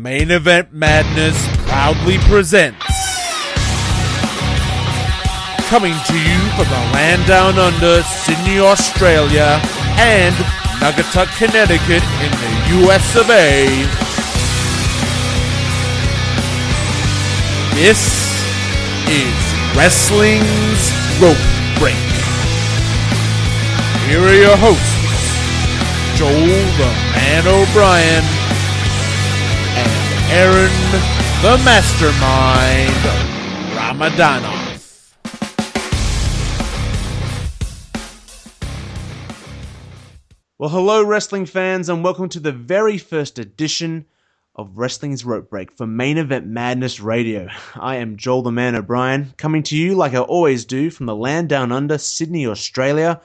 Main Event Madness proudly presents, coming to you from the land down under, Sydney, Australia, and Naugatuck, Connecticut in the US of A. This is Wrestling's Rope Break. Here are your hosts, Joel the Man O'Brien and Eron the Mastermind Ramadanov. Well, hello wrestling fans, and welcome to the very first edition of Wrestling's Rope Break for Main Event Madness Radio. I am Joel the Man O'Brien, coming to you like I always do from the land down under, Sydney, Australia.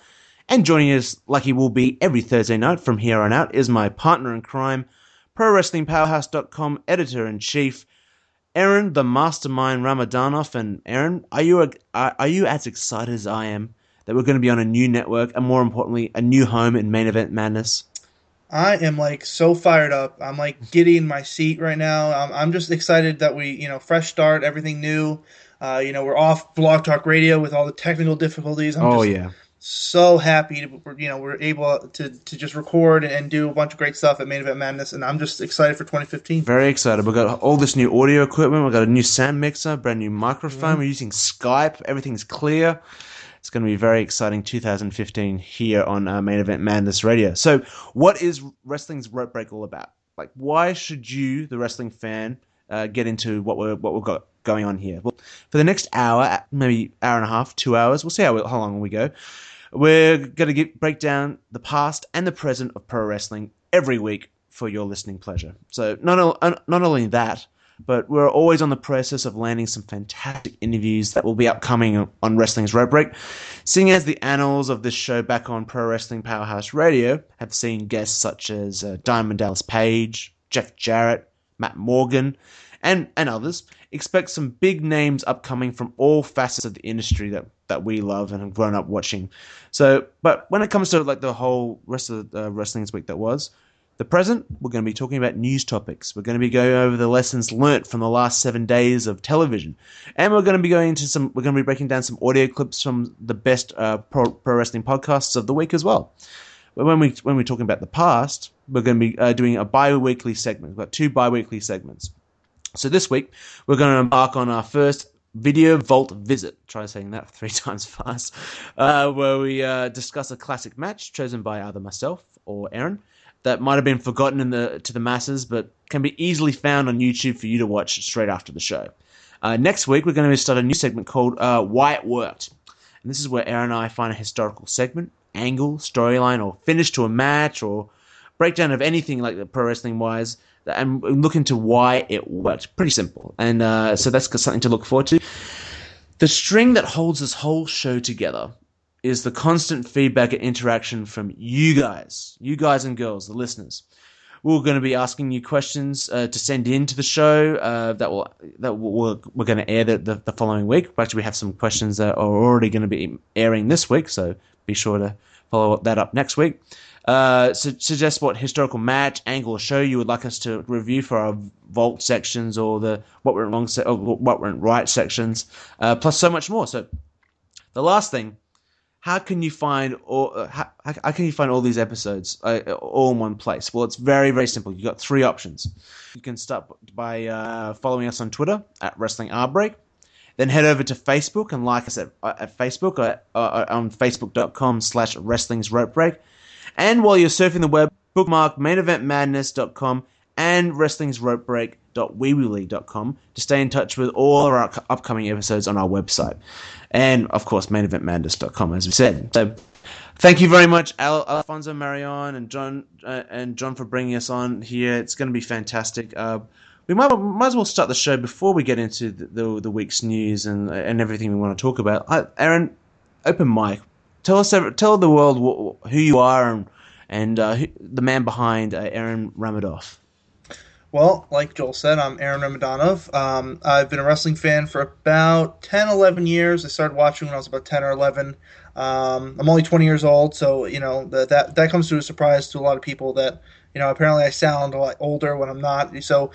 And joining us, like he will be every Thursday night from here on out, is my partner in crime, ProWrestlingPowerhouse.com editor-in-chief, Eron the Mastermind Ramadanov. And Eron, are you as excited as I am that we're going to be on a new network, and more importantly, a new home in Main Event Madness? I am so fired up. I'm giddy in my seat right now. I'm just excited that we, fresh start, everything new. We're off Blog Talk Radio with all the technical difficulties. So happy we're able to just record and do a bunch of great stuff at Main Event Madness, and I'm just excited for 2015. Very excited. We've got all this new audio equipment. We've got a new sound mixer, brand new microphone. We're using Skype. Everything's clear. It's going to be very exciting 2015 here on Main Event Madness Radio. So what is Wrestling's Rope Break all about? Why should you, the wrestling fan, get into what we've got going on here? Well, for the next hour, maybe hour and a half, 2 hours, we'll see how long we go. We're going to break down the past and the present of pro wrestling every week for your listening pleasure. So not only that, but we're always on the process of landing some fantastic interviews that will be upcoming on Wrestling's Rope Break. Seeing as the annals of this show back on Pro Wrestling Powerhouse Radio have seen guests such as Diamond Dallas Page, Jeff Jarrett, Matt Morgan, and others, expect some big names upcoming from all facets of the industry that we love and have grown up watching. So, but when it comes to the whole rest of the Wrestling's Week that was, the present, we're going to be talking about news topics. We're going to be going over the lessons learnt from the last 7 days of television, and we're going to be breaking down some audio clips from the best pro wrestling podcasts of the week as well. But when we're talking about the past, we're going to be doing a bi-weekly segment. We've got 2 bi-weekly segments. So this week, we're going to embark on our first Video Vault Visit. Try saying that 3 times fast. Where we discuss a classic match chosen by either myself or Eron that might have been forgotten to the masses, but can be easily found on YouTube for you to watch straight after the show. Next week, we're going to start a new segment called Why It Worked. And this is where Eron and I find a historical segment, angle, storyline, or finish to a match, or breakdown of anything like the pro wrestling wise, and look into why it worked. Pretty simple. And so that's something to look forward to. The string that holds this whole show together is the constant feedback and interaction from you guys and girls, the listeners. We're going to be asking you questions to send in to the show we're going to air the following week. Actually, we have some questions that are already going to be airing this week, so be sure to follow that up next week. Suggest what historical match, angle, or show you would like us to review for our vault sections, or the what went wrong or what went right sections, plus so much more. So the last thing, how can you find all these episodes all in one place? Well, it's very, very simple. You've got 3 options. You can start by following us on Twitter at Wrestling R Break. Then head over to Facebook and like us at Facebook on facebook.com/Wrestling's Rope Break. And while you're surfing the web, bookmark maineventmadness.com and wrestlingsropebreak.weebly.com to stay in touch with all of our upcoming episodes on our website. And, of course, maineventmadness.com, as we said. So, thank you very much, Alfonso, Marion, and John for bringing us on here. It's going to be fantastic. We might as well start the show before we get into the week's news and everything we want to talk about. Eron, open mic. Tell the world who you are and the man behind Eron Ramadanov. Well, like Joel said, I'm Eron Ramadanov. I've been a wrestling fan for about 10, 11 years. I started watching when I was about 10 or 11. I'm only 20 years old, so that comes to a surprise to a lot of people that apparently I sound a lot older when I'm not. So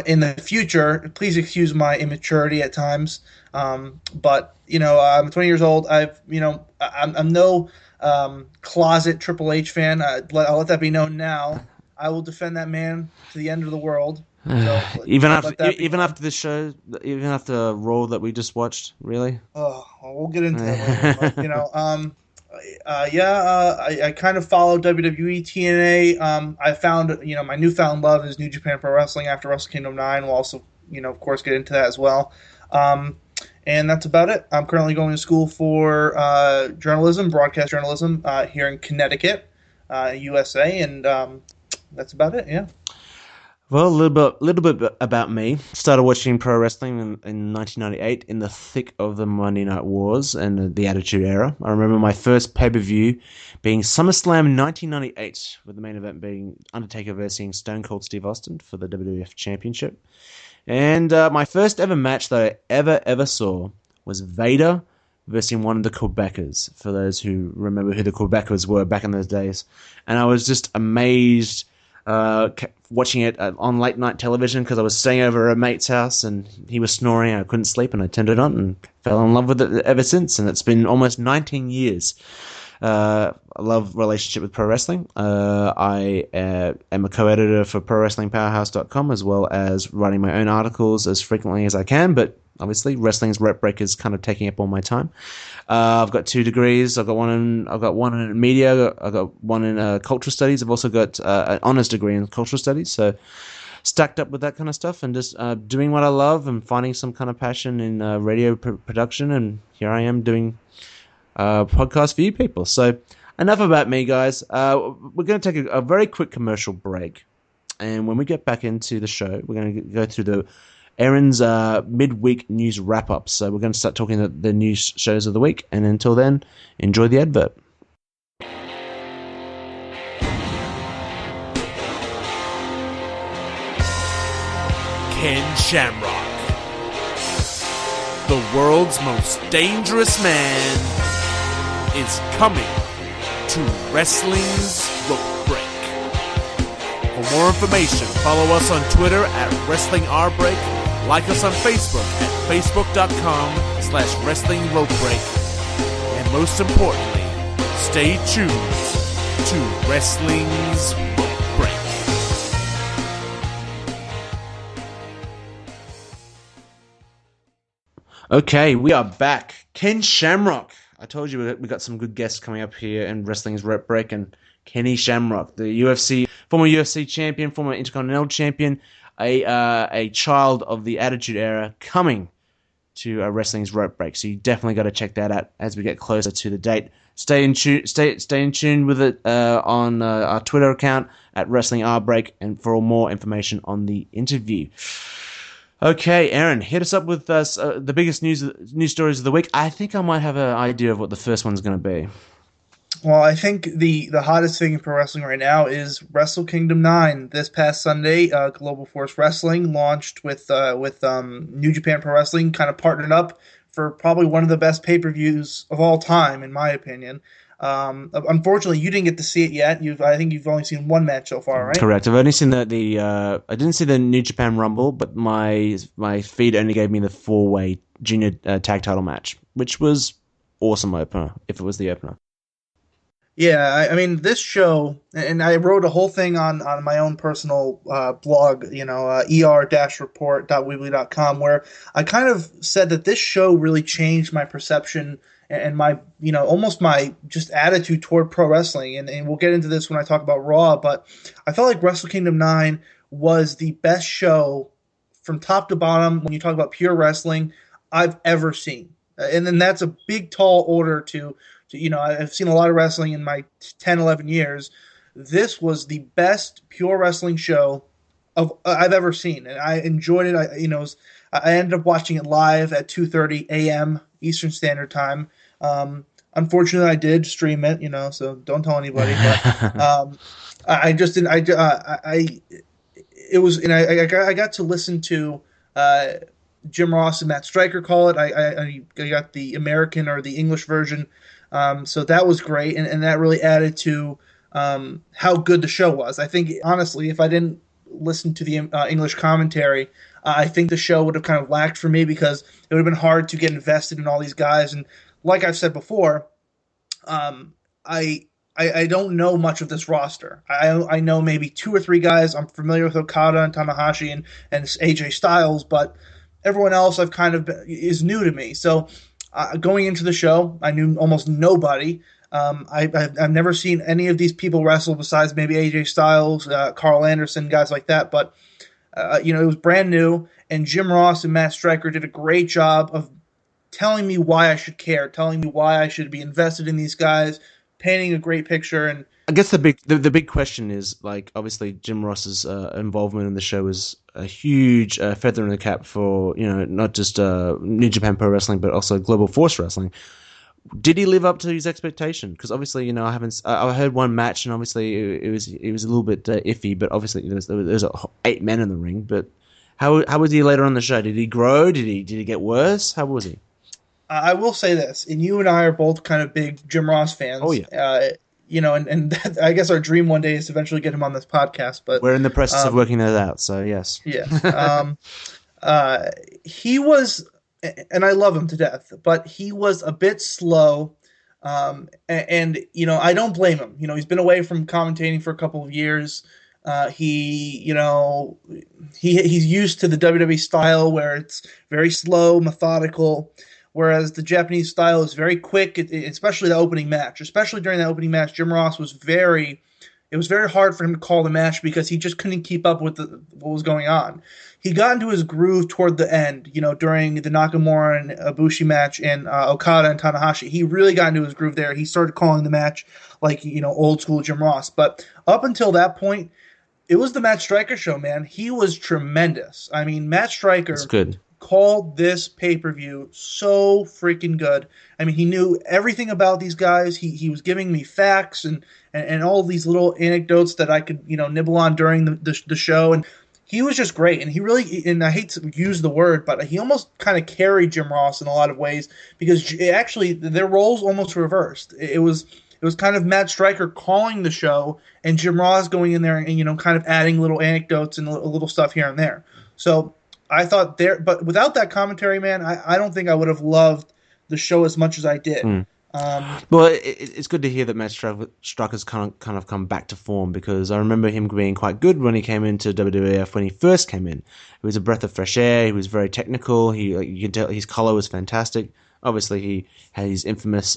in the future, please excuse my immaturity at times. But I'm 20 years old. I'm no closet Triple H fan. I'll let that be known now. I will defend that man to the end of the world. So even after let that be even known. after this show, even after Raw that we just watched, really. Oh, well, we'll get into that later. But I kind of follow WWE TNA. I found my newfound love is New Japan Pro Wrestling after Wrestle Kingdom 9. We'll also of course get into that as well. And that's about it. I'm currently going to school for journalism, broadcast journalism, here in Connecticut, USA, and that's about it. Yeah. Well, a little bit about me. Started watching pro wrestling in 1998 in the thick of the Monday Night Wars and the Attitude Era. I remember my first pay-per-view being SummerSlam 1998, with the main event being Undertaker versus Stone Cold Steve Austin for the WWF Championship. And my first ever match that I ever saw was Vader versus one of the Quebecers, for those who remember who the Quebecers were back in those days. And I was just amazed watching it on late night television because I was staying over at a mate's house and he was snoring. I couldn't sleep and I turned it on and fell in love with it ever since. And it's been almost 19 years. I love relationship with pro wrestling. I am a co-editor for ProWrestlingPowerhouse.com as well as writing my own articles as frequently as I can, but obviously wrestling's rep break is kind of taking up all my time. I've got 2 degrees. I've got one in media. I've got one in cultural studies. I've also got an honors degree in cultural studies. So stacked up with that kind of stuff and just doing what I love and finding some kind of passion in radio production. And here I am doing podcast for you people. So enough about me, guys. We're going to take a very quick commercial break. And when we get back into the show, we're going to go through Aaron's midweek news wrap-up. So we're going to start talking the news shows of the week. And until then, enjoy the advert. Ken Shamrock, the world's most dangerous man, is coming to wrestling's rope break. For more information, follow us on Twitter at WrestlingRBreak. Like us on Facebook at Facebook.com/WrestlingRopeBreak. And most importantly, stay tuned to Wrestling's Rope Break. Okay, we are back. Ken Shamrock. I told you we got some good guests coming up here in Wrestling's Rope Break, and Kenny Shamrock, the former UFC champion, former Intercontinental champion, a child of the Attitude Era, coming to Wrestling's Rope Break. So you definitely got to check that out as we get closer to the date. Stay in tune with it on our Twitter account at Wrestling R Break, and for more information on the interview. Okay, Aaron, hit us up with the biggest news stories of the week. I think I might have an idea of what the first one's going to be. Well, I think the hottest thing in pro wrestling right now is Wrestle Kingdom 9. This past Sunday, Global Force Wrestling launched with New Japan Pro Wrestling, kind of partnered up for probably one of the best pay-per-views of all time, in my opinion. Unfortunately, you didn't get to see it yet. I think you've only seen one match so far, right? Correct. I've only seen I didn't see the New Japan Rumble, but my feed only gave me the 4-way junior tag title match, which was awesome opener, if it was the opener. Yeah, I mean, this show, and I wrote a whole thing on my own personal blog, er-report.weebly.com, where I kind of said that this show really changed my perception and my, almost my just attitude toward pro wrestling. And we'll get into this when I talk about Raw, but I felt like Wrestle Kingdom 9 was the best show from top to bottom when you talk about pure wrestling I've ever seen. And then that's a big, tall order to I've seen a lot of wrestling in my 10, 11 years. This was the best pure wrestling show I've ever seen, and I enjoyed it. I ended up watching it live at 2:30 a.m. Eastern Standard Time. Unfortunately, I did stream it, so don't tell anybody. But I just didn't. It was, and I got to listen to Jim Ross and Matt Stryker call it. I got the American or the English version. So that was great, and that really added to how good the show was. I think, honestly, if I didn't listened to the English commentary, I think the show would have kind of lacked for me because it would have been hard to get invested in all these guys. And like I've said before, I don't know much of this roster. I know maybe 2 or 3 guys. I'm familiar with Okada and Tanahashi and AJ Styles, but everyone else I've kind of is new to me. So going into the show, I knew almost nobody. I've never seen any of these people wrestle besides maybe AJ Styles, Carl Anderson, guys like that. But it was brand new, and Jim Ross and Matt Stryker did a great job of telling me why I should care, telling me why I should be invested in these guys, painting a great picture. And I guess the big question is, like, obviously Jim Ross's involvement in the show is a huge feather in the cap for, not just New Japan Pro Wrestling, but also Global Force Wrestling. Did he live up to his expectation? Because obviously, I heard one match, and obviously it was a little bit iffy. But obviously, there's 8 men in the ring. But how was he later on the show? Did he grow? Did he get worse? How was he? I will say this, and you and I are both kind of big Jim Ross fans. Oh yeah. And I guess our dream one day is to eventually get him on this podcast. But we're in the process of working that out. So yes. Yeah. He was. And I love him to death, but he was a bit slow, and I don't blame him. He's been away from commentating for a couple of years. He's used to the WWE style where it's very slow, methodical, whereas the Japanese style is very quick, especially the opening match. Especially during that opening match, Jim Ross was it was very hard for him to call the match because he just couldn't keep up with what was going on. He got into his groove toward the end, during the Nakamura and Ibushi match and Okada and Tanahashi. He really got into his groove there. He started calling the match like, old school Jim Ross. But up until that point, it was the Matt Stryker show, man. He was tremendous. I mean, Matt Stryker called this pay-per-view so freaking good. I mean, he knew everything about these guys. He was giving me facts and all these little anecdotes that I could, nibble on during the show. And he was just great, and he really, and I hate to use the word, but he almost kind of carried Jim Ross in a lot of ways because actually their roles almost reversed. It was kind of Matt Stryker calling the show and Jim Ross going in there and kind of adding little anecdotes and little stuff here and there. So I thought but without that commentary, man, I don't think I would have loved the show as much as I did. Well, it's good to hear that Matt Stryker's kind of come back to form, because I remember him being quite good when he came into WWF when he first came in. It was a breath of fresh air. He was very technical. You can tell his color was fantastic. Obviously, he had his infamous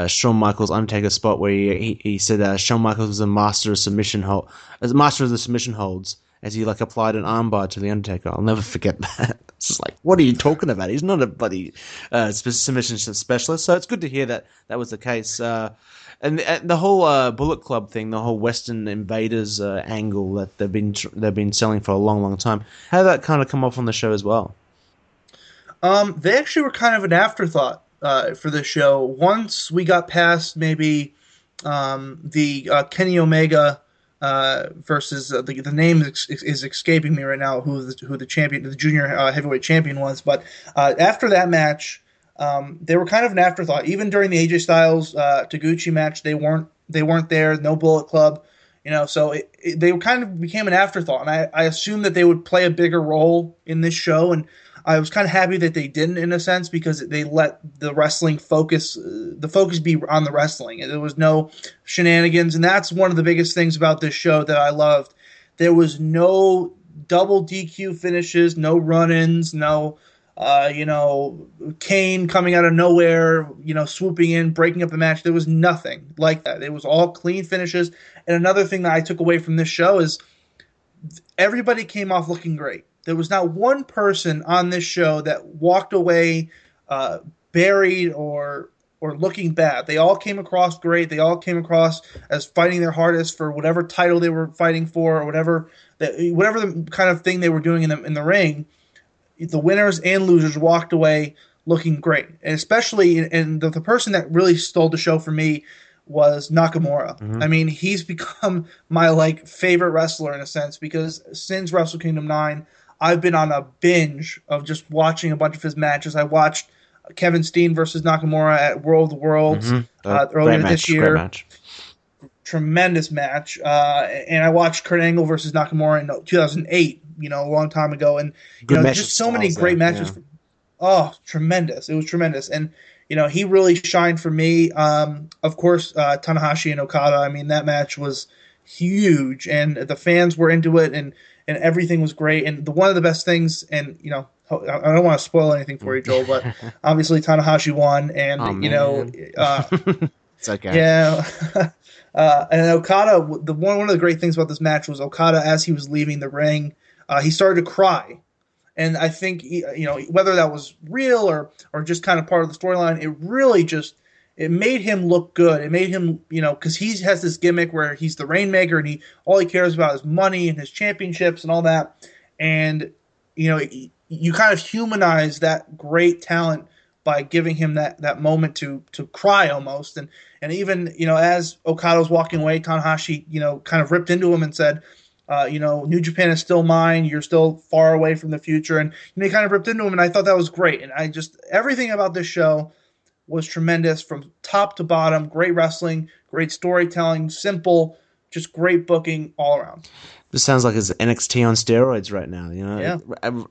Shawn Michaels Undertaker spot where he said Shawn Michaels was a master of the submission holds, as he applied an armbar to the Undertaker. I'll never forget that. It's just like, what are you talking about? He's not a bloody submission specialist. So it's good to hear that was the case. And the whole Bullet Club thing, the whole Western Invaders angle that they've been selling for a long, long time. How did that kind of come off on the show as well? They actually were kind of an afterthought for the show. Once we got past maybe the Kenny Omega versus the name is escaping me right now who the champion, the junior heavyweight champion was, but after that match, they were kind of an afterthought. Even during the AJ Styles Taguchi match, they weren't there. No Bullet Club, so they kind of became an afterthought, and I assumed that they would play a bigger role in this show, and I was kind of happy that they didn't, in a sense, because they let the wrestling focus be on the wrestling. There was no shenanigans, and that's one of the biggest things about this show that I loved. There was no double DQ finishes, no run-ins, no, Kane coming out of nowhere, swooping in, breaking up the match. There was nothing like that. It was all clean finishes. And another thing that I took away from this show is everybody came off looking great. There was not one person on this show that walked away buried or looking bad. They all came across great. They all came across as fighting their hardest for whatever title they were fighting for, or whatever the kind of thing they were doing in the ring. The winners and losers walked away looking great, and especially the person that really stole the show for me was Nakamura. Mm-hmm. I mean, he's become my favorite wrestler in a sense, because since Wrestle Kingdom 9. I've been on a binge of just watching a bunch of his matches. I watched Kevin Steen versus Nakamura at World of the Worlds earlier this year. tremendous match. And I watched Kurt Angle versus Nakamura in 2008, a long time ago. And, just so many great matches. Yeah. Oh, tremendous. It was tremendous. And, he really shined for me. Of course, Tanahashi and Okada. I mean, that match was huge, and the fans were into it, and everything was great. And one of the best things, and, I don't want to spoil anything for you, Joel, but obviously Tanahashi won, and, it's okay. Yeah. And Okada, one of the great things about this match was Okada, as he was leaving the ring, he started to cry. And I think, whether that was real or just kind of part of the storyline, it really it made him look good. It made him, because he has this gimmick where he's the Rainmaker, and all he cares about is money and his championships and all that. And, you kind of humanize that great talent by giving him that moment to cry almost. And even, as Okada was walking away, Tanahashi, kind of ripped into him and said, New Japan is still mine. You're still far away from the future. And he kind of ripped into him, and I thought that was great. And everything about this show was tremendous from top to bottom. Great wrestling, great storytelling, simple, just great booking all around. This sounds like it's NXT on steroids right now. Yeah.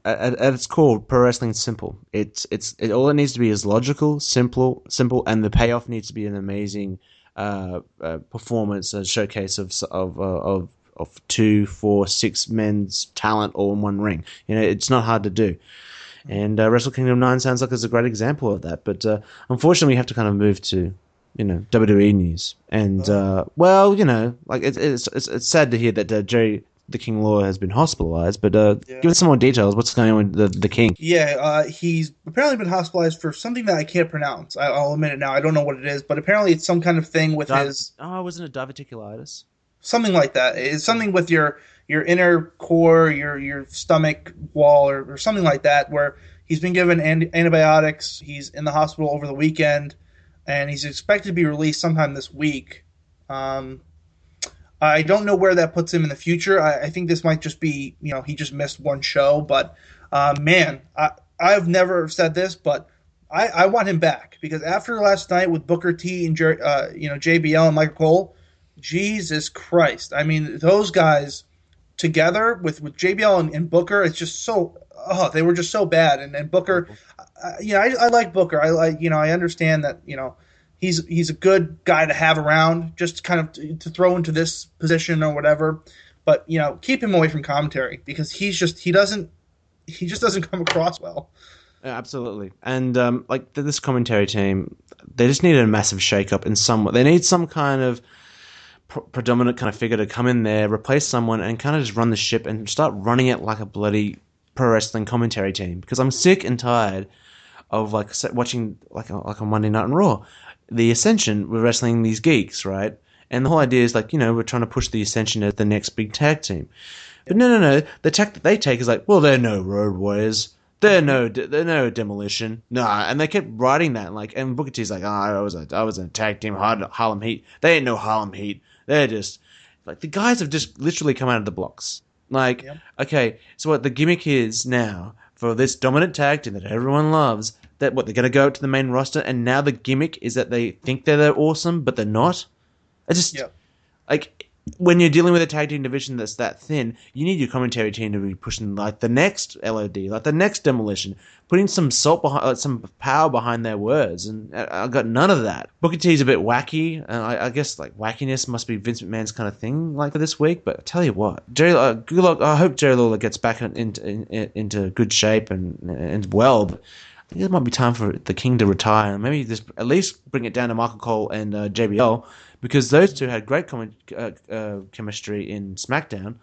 At its core, pro wrestling's simple. All it needs to be is logical, simple, and the payoff needs to be an amazing performance, a showcase of 2, 4, 6 men's talent all in one ring. It's not hard to do. And Wrestle Kingdom 9 sounds like it's a great example of that. But unfortunately, we have to kind of move to, WWE news. And, it's sad to hear that Jerry the King Lawler has been hospitalized. But give us some more details. What's going on with the King? Yeah, he's apparently been hospitalized for something that I can't pronounce. I'll admit it now. I don't know what it is. But apparently it's some kind of thing with his... Oh, wasn't it diverticulitis? Something like that. It's something with your inner core, your stomach wall, or something like that, where he's been given antibiotics. He's in the hospital over the weekend, and he's expected to be released sometime this week. I don't know where that puts him in the future. I think this might just be, he just missed one show. But, I've never said this, but I want him back. Because after last night with Booker T and JBL and Michael Cole, Jesus Christ. I mean, those guys together with JBL and Booker, it's just so, they were just so bad. And Booker, I like Booker. I understand that, he's a good guy to have around, just kind of to throw into this position or whatever. But, keep him away from commentary, because he just doesn't come across well. Yeah, absolutely. And this commentary team, they just need a massive shake-up in some way. They need some kind of predominant kind of figure to come in there, replace someone, and kind of just run the ship and start running it like a bloody pro wrestling commentary team. Because I'm sick and tired of watching like a Monday Night on Raw. The Ascension were wrestling these geeks, right? And the whole idea is we're trying to push the Ascension as the next big tag team. But no. The tack that they take is they're no Road Warriors. They're no Demolition. Nah, and they kept writing that. And Booker T's I was a tag team, Harlem Heat. They ain't no Harlem Heat. They're just the guys have just literally come out of the blocks. Okay, so what the gimmick is now for this dominant tag team that everyone loves, that they're going to go up to the main roster, and now the gimmick is that they think they're awesome, but they're not. When you're dealing with a tag team division that's that thin, you need your commentary team to be pushing the next LOD, the next Demolition, putting some salt behind, some power behind their words, and I got none of that. Booker T's a bit wacky, and I guess wackiness must be Vince McMahon's kind of thing for this week. But I tell you what, good luck. I hope Jerry Lawler gets back into good shape and well. But I think it might be time for the King to retire, and maybe just at least bring it down to Michael Cole and JBL. Because those two had great chemistry in SmackDown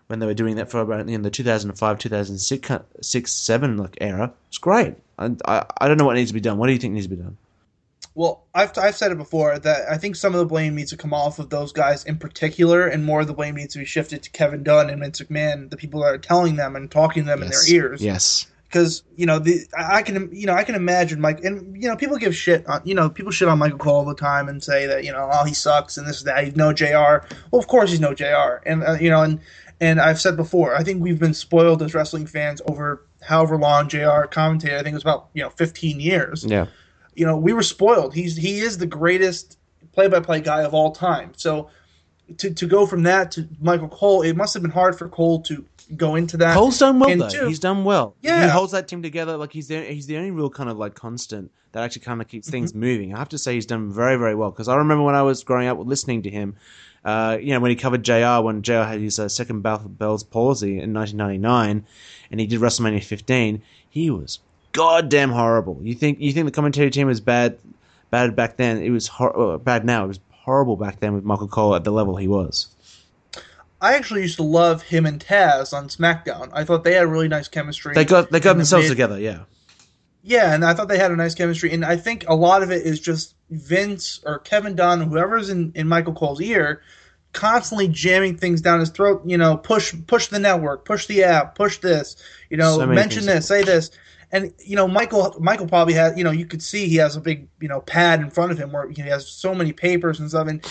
when they were doing that for about in the 2005, 2006, 7 era. It's great. I don't know what needs to be done. What do you think needs to be done? Well, I've said it before that I think some of the blame needs to come off of those guys in particular, and more of the blame needs to be shifted to Kevin Dunn and Vince McMahon, the people that are telling them and talking to them in their ears. Yes. Because I can imagine Mike, and people give shit on people shit on Michael Cole all the time and say that he sucks and this and that, he's no JR. Well, of course he's no JR, and and I've said before, I think we've been spoiled as wrestling fans over however long JR commentated. I think it was about 15 years. Yeah, we were spoiled. He is the greatest play-by-play guy of all time. So to go from that to Michael Cole, it must have been hard for Cole to go into that. Cole's done well, And though. two, He's done well. Yeah. He holds that team together. Like, he's the only real kind of like constant that actually kind of keeps things moving. I have to say he's done very, very well, because I remember when I was growing up listening to him, when he covered JR, when JR had his second Bell's palsy in 1999, and he did WrestleMania 15, he was goddamn horrible. You think the commentary team was bad back then? It was bad now. It was horrible back then with Michael Cole at the level he was. I actually used to love him and Taz on SmackDown. I thought they had really nice chemistry. They got themselves together, yeah. Yeah, and I thought they had a nice chemistry. And I think a lot of it is just Vince or Kevin Dunn, whoever's in Michael Cole's ear, constantly jamming things down his throat. Push the network, push the app, push this. Mention this, say this. And, Michael probably has, you could see he has a big, pad in front of him where he has so many papers and stuff. And,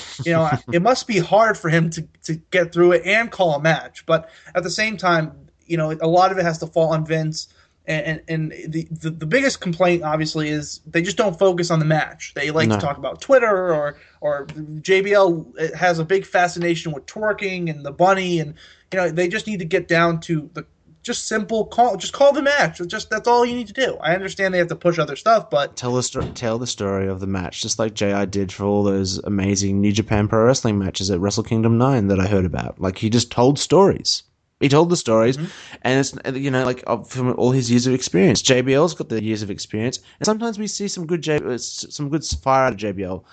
it must be hard for him to get through it and call a match. But at the same time, a lot of it has to fall on Vince. And the biggest complaint, obviously, is they just don't focus on the match. They like to talk about Twitter or JBL has a big fascination with twerking and the bunny. And, they just need to get down to the just simple call. Just call the match. That's all you need to do. I understand they have to push other stuff, but tell the story of the match, just like JR did for all those amazing New Japan Pro Wrestling matches at Wrestle Kingdom 9 that I heard about. Like, he just told stories. He told the stories, and it's from all his years of experience. JBL's got the years of experience, and sometimes we see some good fire out of JBL,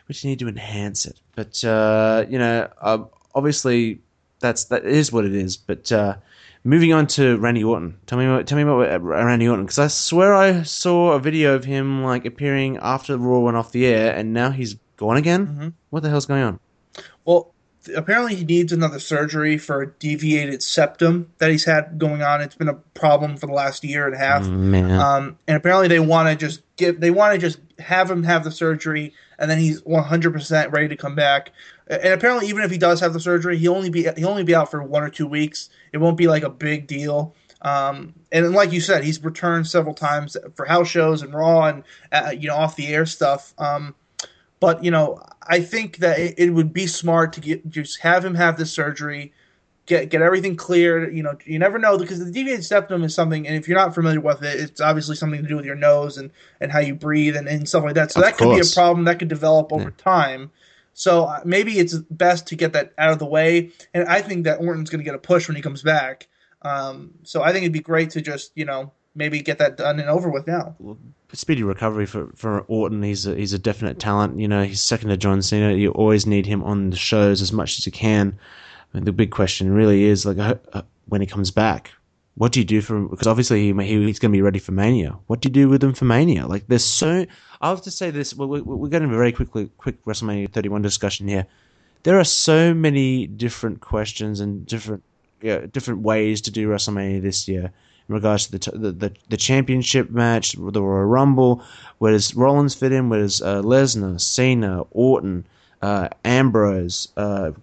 which you need to enhance it. But obviously that is what it is. But moving on to Randy Orton. Tell me about Randy Orton, because I swear I saw a video of him like appearing after Raw went off the air, and now he's gone again. What the hell's going on? Well, apparently he needs another surgery for a deviated septum that he's had going on. It's been a problem for the last year and a half. And apparently they want to just have him have the surgery, and then he's 100% ready to come back. And apparently, even if he does have the surgery, he'll only be out for 1 or 2 weeks. It won't be like a big deal. And like you said, he's returned several times for house shows and Raw and off the air stuff. But I think that it would be smart to just have him have this surgery, get everything cleared. You never know, because the deviated septum is something, and if you're not familiar with it, it's obviously something to do with your nose and how you breathe and stuff like that. So that could be a problem that could develop over time. So maybe it's best to get that out of the way. And I think that Orton's going to get a push when he comes back. So I think it'd be great to just maybe get that done and over with now. Speedy recovery for Orton. He's a definite talent. He's second to John Cena. You always need him on the shows as much as you can. I mean, the big question really is when he comes back, what do you do for him? Because obviously he's going to be ready for Mania. What do you do with him for Mania? Like, there's so. I have to say this. We're getting a very quick WrestleMania 31 discussion here. There are so many different questions and different ways to do WrestleMania this year. In regards to the championship match, the Royal Rumble, where does Rollins fit in? Where does Lesnar, Cena, Orton, Ambrose,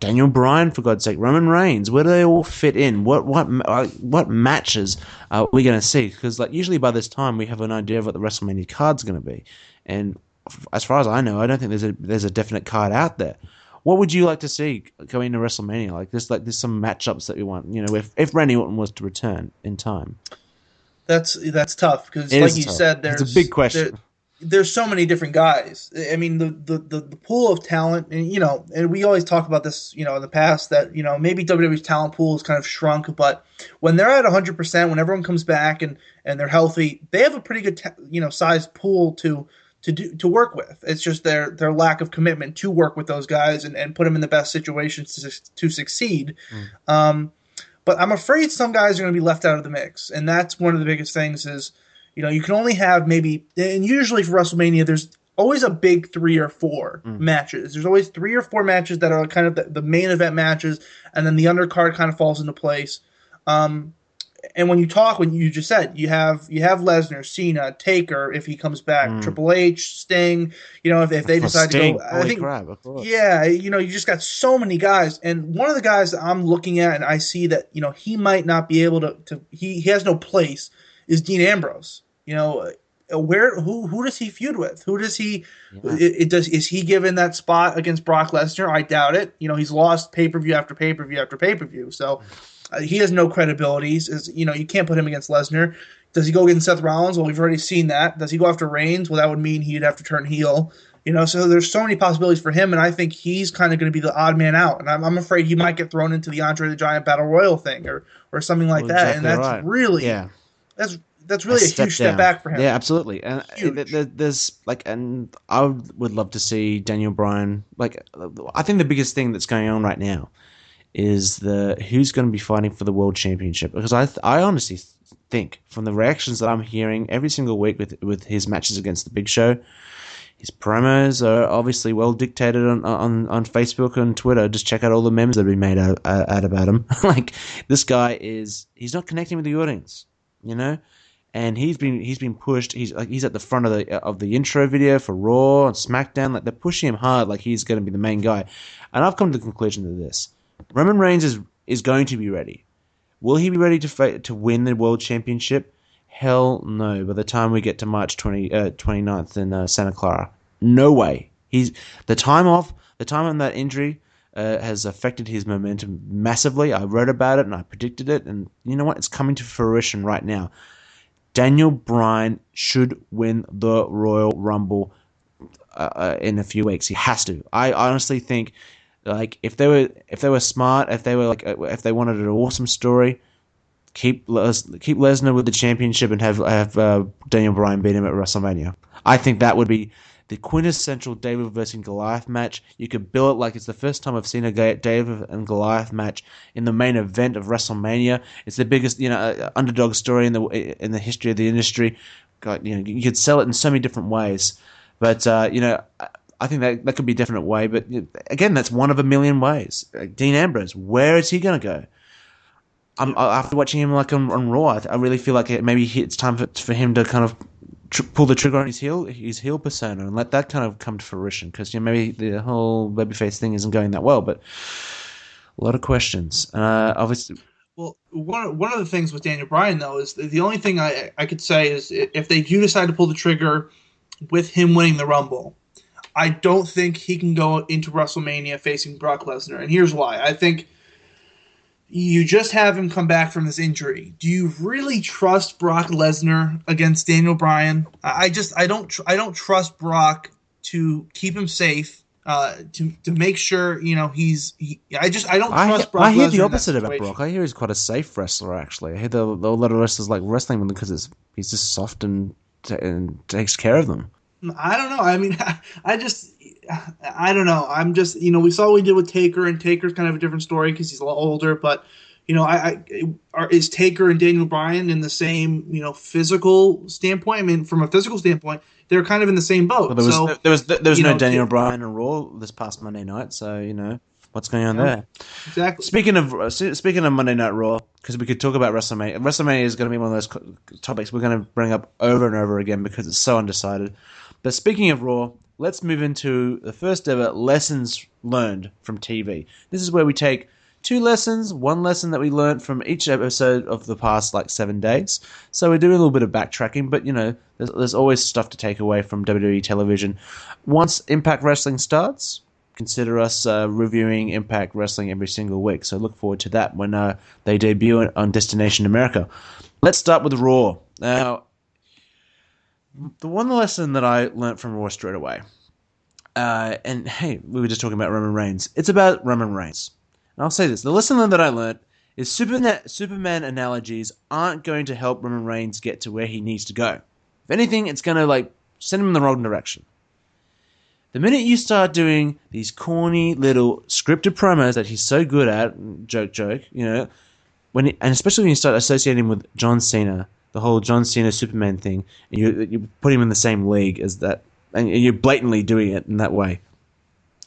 Daniel Bryan, for God's sake, Roman Reigns? Where do they all fit in? What matches are we going to see? Because usually by this time we have an idea of what the WrestleMania card's going to be, and as far as I know, I don't think there's a definite card out there. What would you like to see going into WrestleMania? There's some matchups that we want. If Randy Orton was to return in time. That's tough, because, like you said, there's a big question. There's so many different guys. I mean, the pool of talent, and we always talk about this, in the past, that maybe WWE's talent pool has kind of shrunk, but when they're at 100%, when everyone comes back and they're healthy, they have a pretty good sized pool to work with. It's just their lack of commitment to work with those guys and put them in the best situations to succeed. But I'm afraid some guys are going to be left out of the mix, and that's one of the biggest things is, you can only have maybe, and usually for WrestleMania, there's always a big 3 or 4 matches. There's always 3 or 4 matches that are kind of the main event matches, and then the undercard kind of falls into place. And when you just said, you have Lesnar, Cena, Taker, if he comes back, Triple H, Sting, if they decide to go. I think, crap, of course. Yeah, you just got so many guys. And one of the guys that I'm looking at and I see that, he might not be able to he has no place, is Dean Ambrose. who does he feud with? Who does he? Yeah. Is he given that spot against Brock Lesnar? I doubt it. He's lost pay-per-view after pay-per-view after pay-per-view, so he has no credibility. You can't put him against Lesnar. Does he go against Seth Rollins? Well, we've already seen that. Does he go after Reigns? Well, that would mean he'd have to turn heel. So there's so many possibilities for him, and I think he's kind of going to be the odd man out. And I'm afraid he might get thrown into the Andre the Giant Battle Royal thing or something like that. Exactly, and that's right. really that's really a huge step back for him. Yeah, absolutely. And there's and I would love to see Daniel Bryan. I think the biggest thing that's going on right now is who's going to be fighting for the world championship, because I honestly think from the reactions that I'm hearing every single week with his matches against the Big Show, his promos are obviously well dictated on Facebook and Twitter. Just check out all the memes that have been made out about him. This guy he's not connecting with the audience, and he's been pushed. He's at the front of the intro video for Raw and SmackDown. They're pushing him hard, like he's going to be the main guy. And I've come to the conclusion of this: Roman Reigns is going to be ready. Will he be ready to win the World Championship? Hell no. By the time we get to March 29th in Santa Clara, no way. The time on that injury has affected his momentum massively. I wrote about it and I predicted it, and you know what? It's coming to fruition right now. Daniel Bryan should win the Royal Rumble in a few weeks. He has to. I honestly think, if they were smart, if they wanted an awesome story, keep Lesnar with the championship and have Daniel Bryan beat him at WrestleMania. I think that would be the quintessential David versus Goliath match. You could bill it like it's the first time I've seen a David and Goliath match in the main event of WrestleMania. It's the biggest, underdog story in the history of the industry. You could sell it in so many different ways, but I think that could be a different way. But again, that's one of a million ways. Dean Ambrose, where is he going to go? After watching him on Raw, I really feel like maybe it's time for him to kind of pull the trigger on his heel persona and let that kind of come to fruition, because maybe the whole babyface thing isn't going that well, but a lot of questions. Obviously, well, one of the things with Daniel Bryan though is the only thing I could say is if they do decide to pull the trigger with him winning the Rumble, I don't think he can go into WrestleMania facing Brock Lesnar, and here's why. I think you just have him come back from this injury. Do you really trust Brock Lesnar against Daniel Bryan? I don't trust Brock to keep him safe. To make sure I don't trust Brock. I hear Lesnar the opposite about Brock. I hear he's quite a safe wrestler. Actually, I hear a lot of wrestlers like wrestling with him because he's just soft and takes care of them. I don't know. I mean, I don't know. I'm just, we saw what we did with Taker, and Taker's kind of a different story because he's a lot older. But, is Taker and Daniel Bryan in the same, physical standpoint? I mean, from a physical standpoint, they're kind of in the same boat. Well, there was no Daniel Bryan on Raw this past Monday night, so what's going on there? Exactly. Speaking of Monday Night Raw, because we could talk about WrestleMania. WrestleMania is going to be one of those topics we're going to bring up over and over again because it's so undecided. But speaking of Raw, let's move into the first ever lessons learned from TV. This is where we take two lessons, one lesson that we learned from each episode of the past 7 days. So we're doing a little bit of backtracking, but there's always stuff to take away from WWE television. Once Impact Wrestling starts, consider us reviewing Impact Wrestling every single week. So look forward to that when they debut on Destination America. Let's start with Raw. Now, the one lesson that I learned from Raw straight away, and hey, we were just talking about Roman Reigns. It's about Roman Reigns. And I'll say this. The lesson that I learned is Superman analogies aren't going to help Roman Reigns get to where he needs to go. If anything, it's going to send him in the wrong direction. The minute you start doing these corny little scripted promos that he's so good at, joke, and especially when you start associating him with John Cena, the whole John Cena Superman thing, and you put him in the same league as that, and you're blatantly doing it in that way,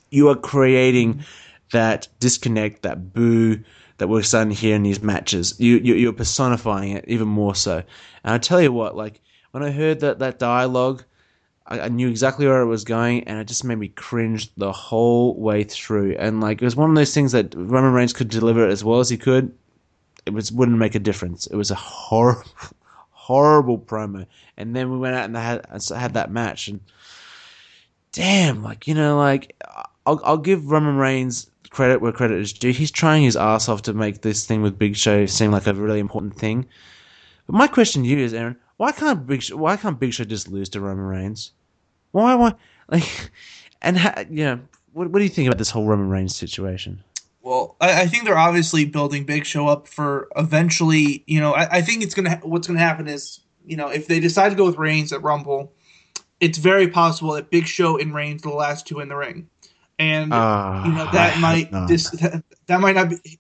you are creating that disconnect, that boo that we're starting to hear in these matches. You're personifying it even more so. And I tell you what, when I heard that dialogue, I knew exactly where it was going, and it just made me cringe the whole way through. And it was one of those things that Roman Reigns could deliver it as well as he could. Wouldn't make a difference. It was a horrible promo, and then we went out and had that match, and damn, I'll give Roman Reigns credit where credit is due. He's trying his ass off to make this thing with Big Show seem like a really important thing. But my question to you is, Aaron, why can't Big Show just lose to Roman Reigns? Why? What do you think about this whole Roman Reigns situation? Well, I think they're obviously building Big Show up for eventually. I think what's gonna happen is, if they decide to go with Reigns at Rumble, it's very possible that Big Show and Reigns are the last two in the ring, and that might not be.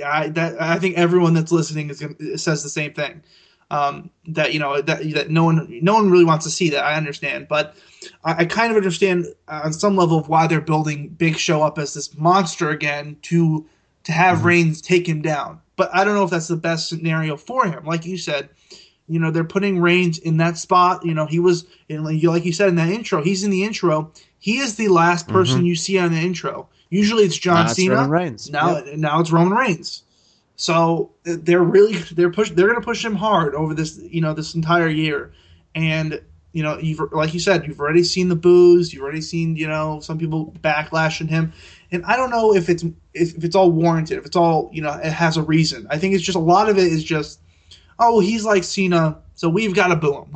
I think everyone that's listening says the same thing. That no one really wants to see that. I understand, but I kind of understand on some level of why they're building Big Show up as this monster again to have Reigns take him down. But I don't know if that's the best scenario for him. Like you said, they're putting Reigns in that spot. He was, like you said in that intro, he's in the intro. He is the last person you see on the intro. Usually it's John Cena. Roman Reigns. Now it's Roman Reigns. So they're going to push him hard over this this entire year, and like you said, you've already seen the boos, you've already seen some people backlashing him, and I don't know if it's all warranted, if it's all it has a reason. I think it's just a lot of it is just, oh, he's like Cena, so we've got to boo him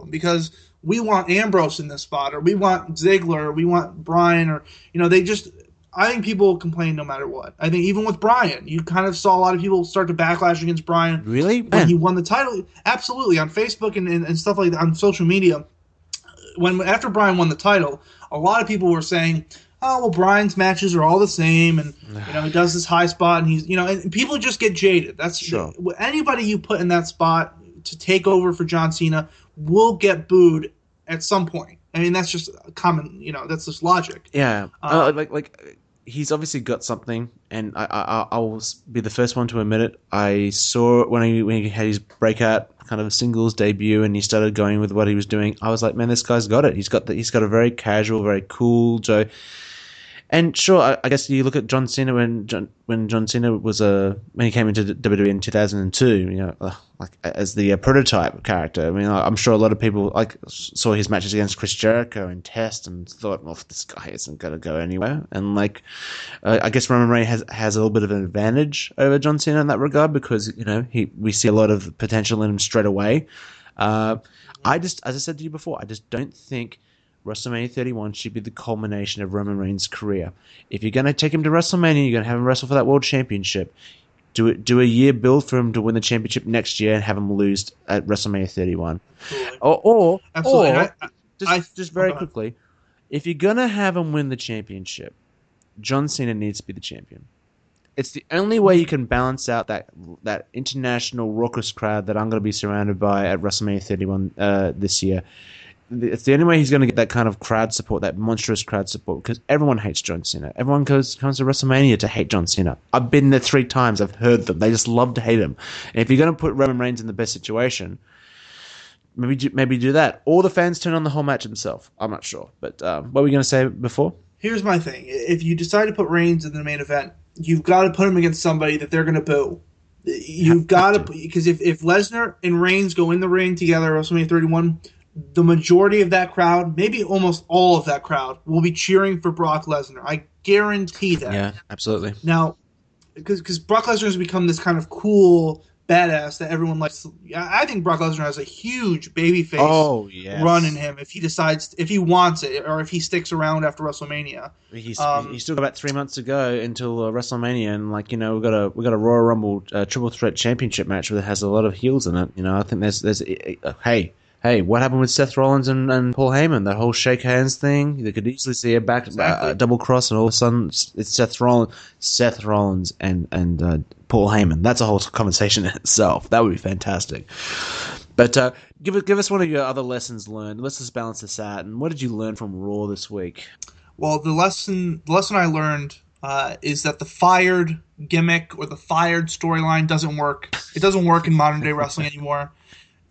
because we want Ambrose in this spot, or we want Ziggler, or we want Bryan, or they just. I think people complain no matter what. I think even with Bryan, you kind of saw a lot of people start to backlash against Bryan. Really? When he won the title. Absolutely. On Facebook and stuff like that, on social media. After Bryan won the title, a lot of people were saying, oh, well, Bryan's matches are all the same, and he does this high spot, and he's and people just get jaded. That's sure. Anybody you put in that spot to take over for John Cena will get booed at some point. I mean, that's just common, that's just logic. Yeah. He's obviously got something, and I'll be the first one to admit it. I saw when he had his breakout kind of singles debut, and he started going with what he was doing. I was like, man, this guy's got it. He's got a very casual, very cool Joe. And sure, I guess you look at John Cena when John Cena was when he came into WWE in 2002, as the prototype character. I mean, I'm sure a lot of people saw his matches against Chris Jericho and Test and thought, well, this guy isn't going to go anywhere. And I guess Roman Reigns has a little bit of an advantage over John Cena in that regard because we see a lot of potential in him straight away. As I said to you before, I just don't think WrestleMania 31 should be the culmination of Roman Reigns' career. If you're going to take him to WrestleMania, you're going to have him wrestle for that world championship. Do a year build for him to win the championship next year and have him lose at WrestleMania 31. Absolutely. Just very quickly, if you're going to have him win the championship, John Cena needs to be the champion. It's the only way you can balance out that international raucous crowd that I'm going to be surrounded by at WrestleMania 31 this year. It's the only way he's going to get that kind of crowd support, that monstrous crowd support, because everyone hates John Cena. Everyone comes to WrestleMania to hate John Cena. I've been there 3 times. I've heard them. They just love to hate him. And if you're going to put Roman Reigns in the best situation, maybe do that. Or the fans turn on the whole match himself. I'm not sure. But what were we going to say before? Here's my thing. If you decide to put Reigns in the main event, you've got to put him against somebody that they're going to boo. You've got to, because if Lesnar and Reigns go in the ring together at WrestleMania 31, the majority of that crowd, maybe almost all of that crowd, will be cheering for Brock Lesnar. I guarantee that. Yeah, absolutely. Now, because Brock Lesnar has become this kind of cool badass that everyone likes. I think Brock Lesnar has a huge babyface run in him if he wants it, or if he sticks around after WrestleMania. He's still got about 3 months to go until WrestleMania, and we've got a Royal Rumble Triple Threat Championship match that has a lot of heels in it. I think there's Hey, what happened with Seth Rollins and Paul Heyman? That whole shake hands thing? They could easily see a double cross, and all of a sudden it's Seth Rollins and Paul Heyman. That's a whole conversation in itself. That would be fantastic. But give us one of your other lessons learned. Let's just balance this out. And what did you learn from Raw this week? Well, the lesson I learned is that the fired gimmick or the fired storyline doesn't work. It doesn't work in modern day wrestling anymore.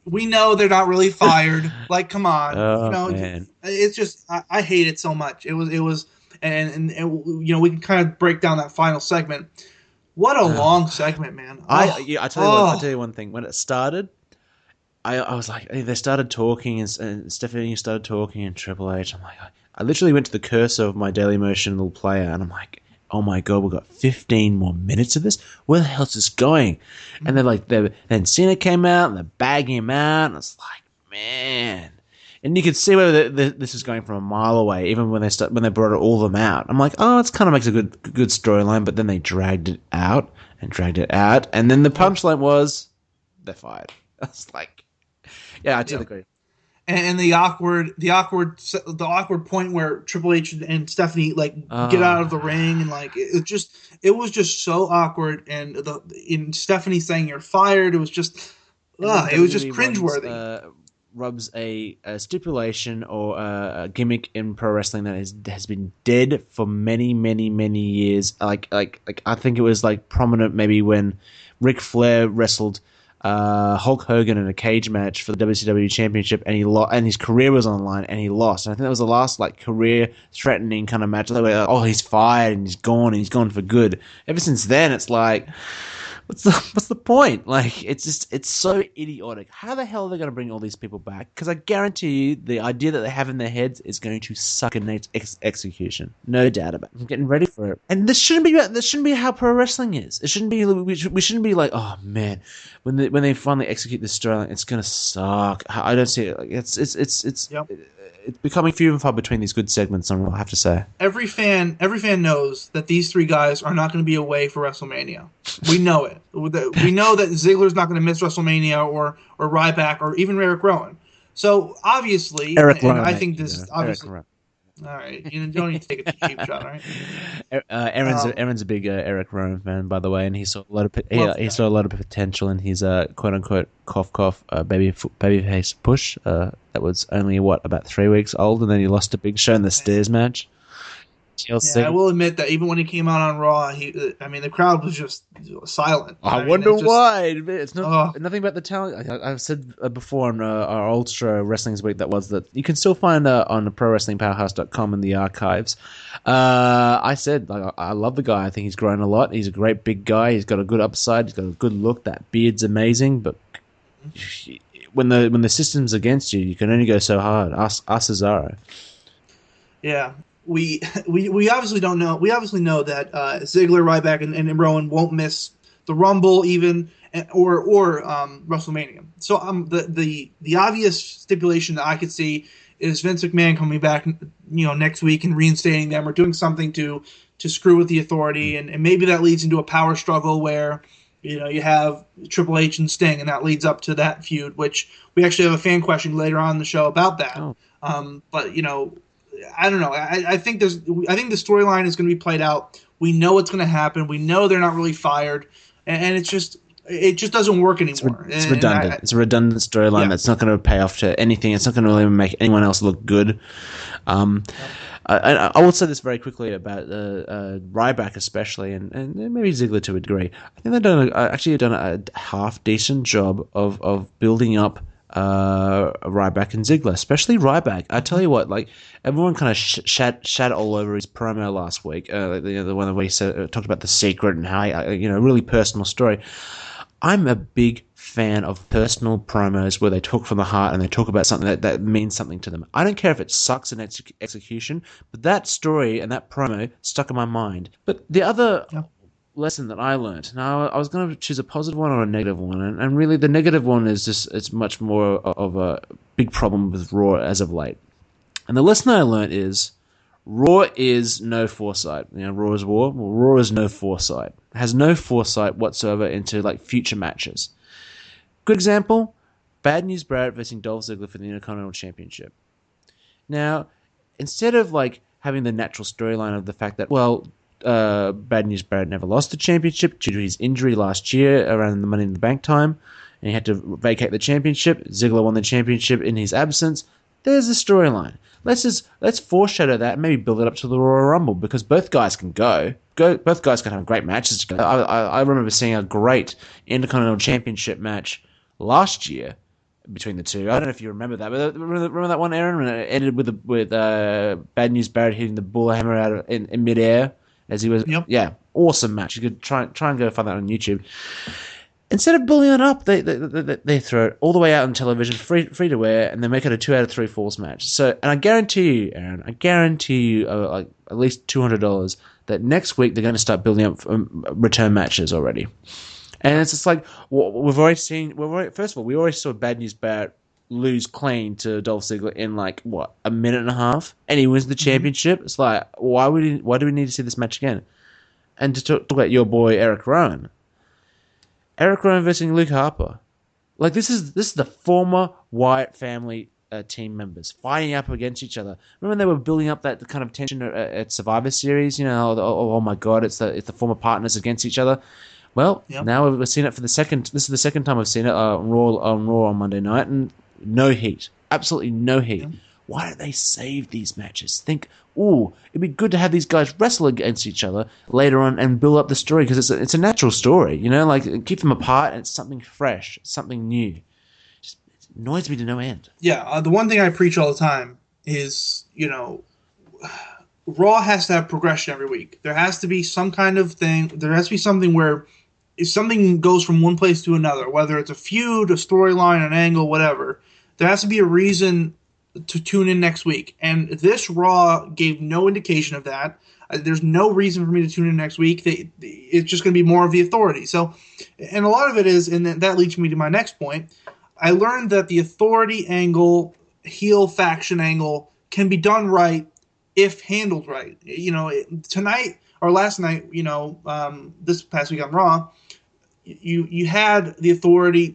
We know they're not really fired. Come on. Man. It's just I hate it so much. It was and we can kind of break down that final segment. What a long segment, man. I tell you one thing. When it started, I was like, they started talking, and Stephanie started talking, and Triple H. I'm like, I literally went to the cursor of my Dailymotion little player, and I'm like, oh my god, we've got 15 more minutes of this? Where the hell's this going? And then Cena came out, and they're bagging him out, and it's like, man. And you could see where this is going from a mile away, even when they brought all of them out. I'm like, oh, it kind of makes a good storyline, but then they dragged it out, and then the punchline was, they're fired. I was like, yeah, I totally agree. And the awkward point where Triple H and Stephanie get out of the ring, and it was just so awkward. And in Stephanie saying you're fired, it was just cringeworthy. Rubs a stipulation or a gimmick in pro wrestling that has been dead for many, many, many years. Like I think it was prominent maybe when Ric Flair wrestled Hulk Hogan in a cage match for the WCW Championship, and he lost, and his career was on the line, and he lost. And I think that was the last career-threatening kind of match. Oh, he's fired and he's gone for good. Ever since then, it's like, what's the point? It's so idiotic. How the hell are they going to bring all these people back? Because I guarantee you, the idea that they have in their heads is going to suck in its execution. No doubt about it. I'm getting ready for it. And this shouldn't be how pro wrestling is. It shouldn't be. We shouldn't be like, oh man, when they finally execute this storyline, it's going to suck. I don't see it. It's becoming few and far between these good segments, I have to say. Every fan knows that these three guys are not going to be away for WrestleMania. We know it. We know that Ziggler's not going to miss WrestleMania or Ryback or even Eric Rowan. So obviously, I think this is obviously. All right, you don't need to take a cheap shot, all right? Aaron's a big Eric Rowan fan, by the way, and he saw a lot of potential in his quote unquote cough babyface push. That was only about 3 weeks old, and then he lost a Big Show in the stairs match. Yeah, I will admit that even when he came out on Raw, the crowd was just silent. I wonder why. It's nothing about the talent. I've said before on our old show, Wrestling's Week, that you can still find on ProWrestlingPowerhouse.com in the archives. I said, I love the guy. I think he's grown a lot. He's a great big guy. He's got a good upside. He's got a good look. That beard's amazing. But when the system's against you, you can only go so hard. Ask Cesaro. Yeah. We obviously don't know. We obviously know that Ziggler, Ryback, and Rowan won't miss the Rumble even or WrestleMania. So the obvious stipulation that I could see is Vince McMahon coming back, next week and reinstating them or doing something to screw with the Authority, and maybe that leads into a power struggle where you have Triple H and Sting, and that leads up to that feud, which we actually have a fan question later on in the show about that. But I don't know. I think the storyline is going to be played out. We know what's going to happen. We know they're not really fired, and it just doesn't work anymore. It's redundant. It's a redundant storyline that's not going to pay off to anything. It's not going to really make anyone else look good. I will say this very quickly about Ryback especially, and maybe Ziggler to a degree. I think they've done a half decent job of building up Ryback and Ziggler, especially Ryback. I tell you what, everyone kind of shat all over his promo last week. The one where he talked about the secret and how really personal story. I'm a big fan of personal promos where they talk from the heart and they talk about something that means something to them. I don't care if it sucks in execution, but that story and that promo stuck in my mind. But the other lesson that I learned. Now, I was going to choose a positive one or a negative one, and really the negative one is just it's much more of a big problem with Raw as of late. And the lesson I learned is Raw is no foresight. Raw is war. Well, Raw is no foresight. It has no foresight whatsoever into future matches. Good example: Bad News Barrett versus Dolph Ziggler for the Intercontinental Championship. Now, instead of having the natural storyline of the fact that Bad News Barrett never lost the championship due to his injury last year around the Money in the Bank time, and he had to vacate the championship. Ziggler won the championship in his absence. There's the storyline. Let's foreshadow that and maybe build it up to the Royal Rumble, because both guys can go. Both guys can have great matches together. I remember seeing a great Intercontinental Championship match last year between the two. I don't know if you remember that, but remember that one, Aaron, when it ended with Bad News Barrett hitting the bull hammer out in midair as he was. Yep. Yeah, awesome match. You could try and go find that on YouTube. Instead of building it up, they throw it all the way out on television, free to wear, and they make it a 2 out of 3 falls match. So, and I guarantee you, Aaron, like at least $200 that next week they're going to start building up return matches already. And it's just like we already saw Bad News Barrett lose clean to Dolph Ziggler in like a minute and a half, and he wins the championship. It's like why do we need to see this match again? And to talk about your boy Eric Rowan versus Luke Harper, like this is the former Wyatt family team members fighting up against each other. Remember when they were building up that kind of tension at Survivor Series? You know, oh my God, it's the former partners against each other. Well, now we've seen it for the second. This is the second time I've seen it on Raw on Monday night, and no heat, absolutely no heat. Yeah. Why don't they save these matches? Think, it'd be good to have these guys wrestle against each other later on and build up the story because it's a natural story, you know. Like keep them apart and it's something fresh, something new. It annoys me to no end. Yeah, the one thing I preach all the time is, Raw has to have progression every week. There has to be some kind of thing. There has to be something where if something goes from one place to another, whether it's a feud, a storyline, an angle, whatever, there has to be a reason to tune in next week. And this Raw gave no indication of that. There's no reason for me to tune in next week. It's just going to be more of the Authority. So, and a lot of it is, and that leads me to my next point. I learned that the Authority angle, heel faction angle, can be done right if handled right. Tonight or last night, this past week on Raw, you had the Authority,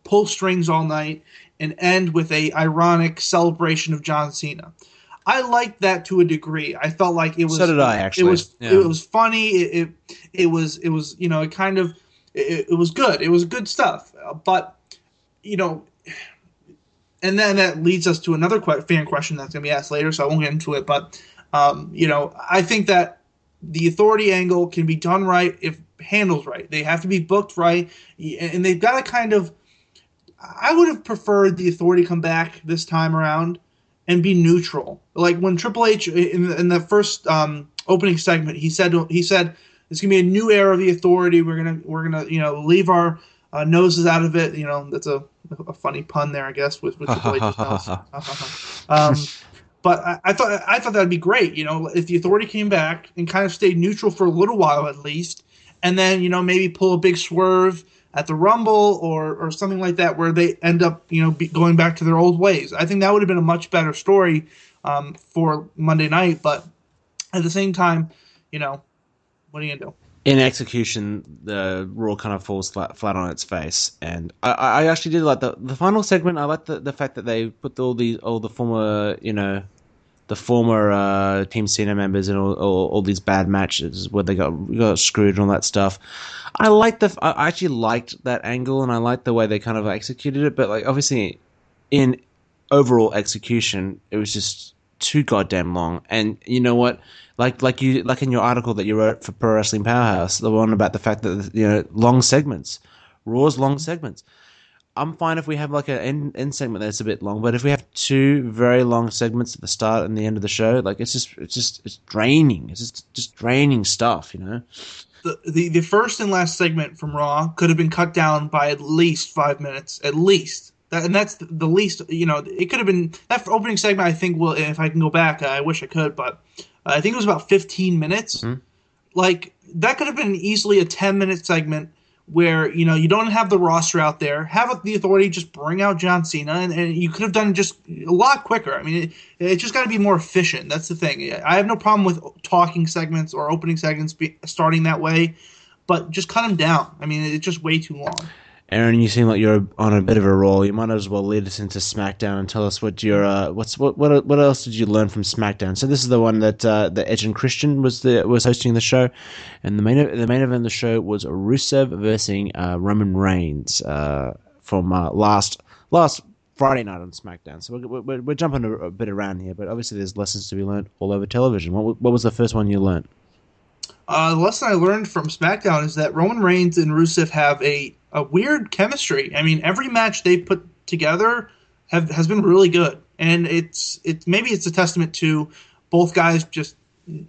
pull strings all night and end with a ironic celebration of John Cena. I liked that to a degree. I felt like it was. So did I, actually. It was funny. It was it was good. It was good stuff. But and then that leads us to another fan question that's going to be asked later, so I won't get into it. But I think that the Authority angle can be done right if handled right. They have to be booked right, and they've got to kind of. I would have preferred the Authority come back this time around and be neutral. Like when Triple H in the first opening segment, he said it's gonna be a new era of the Authority. We're gonna leave our noses out of it. That's a funny pun there, I guess, with Triple H's nose. But I thought that'd be great. If the Authority came back and kind of stayed neutral for a little while at least, and then maybe pull a big swerve at the Rumble or something like that where they end up going back to their old ways. I think that would have been a much better story for Monday night. But at the same time, what are you gonna do? In execution, the Raw kind of falls flat on its face, and I actually did like the final segment. I like the fact that they put all the former the former Team Cena members in all these bad matches where they got screwed and all that stuff. I actually liked that angle, and I liked the way they kind of executed it. But like obviously, in overall execution, it was just too goddamn long. And you know what? Like in your article that you wrote for Pro Wrestling Powerhouse, the one about the fact that long segments, Raw's long segments. I'm fine if we have like an end segment that's a bit long, but if we have two very long segments at the start and the end of the show, like it's draining. It's just draining stuff, The first and last segment from Raw could have been cut down by at least 5 minutes, at least. And that's the least. It could have been that opening segment. I think if I can go back, I wish I could, but I think it was about 15 minutes. Mm-hmm. Like that could have been easily a 10-minute segment. Where you don't have the roster out there, have the Authority just bring out John Cena, and you could have done it just a lot quicker. I mean, it just got to be more efficient. That's the thing. I have no problem with talking segments or opening segments starting that way, but just cut them down. I mean, it's just way too long. Aaron, you seem like you're on a bit of a roll. You might as well lead us into SmackDown and tell us what your what else did you learn from SmackDown? So this is the one that Edge and Christian was hosting the show, and the main event of the show was Rusev versus Roman Reigns from last Friday night on SmackDown. So we're jumping a bit around here, but obviously there's lessons to be learned all over television. What was the first one you learned? The lesson I learned from SmackDown is that Roman Reigns and Rusev have a weird chemistry. I mean, every match they put together has been really good, and it's maybe it's a testament to both guys just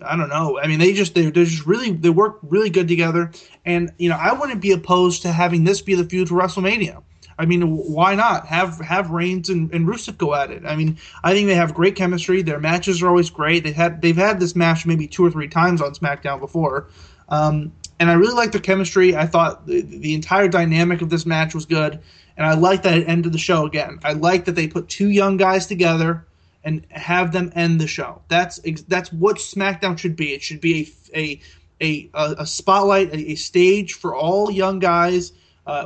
I don't know. I mean, they work really good together, and I wouldn't be opposed to having this be the feud for WrestleMania. I mean, why not have Reigns and Rusev go at it? I mean, I think they have great chemistry. Their matches are always great. They've had this match maybe 2 or 3 times on SmackDown before, and I really like their chemistry. I thought the entire dynamic of this match was good, and I like that it ended the show again. I like that they put 2 young guys together and have them end the show. That's what SmackDown should be. It should be a spotlight, a stage for all young guys,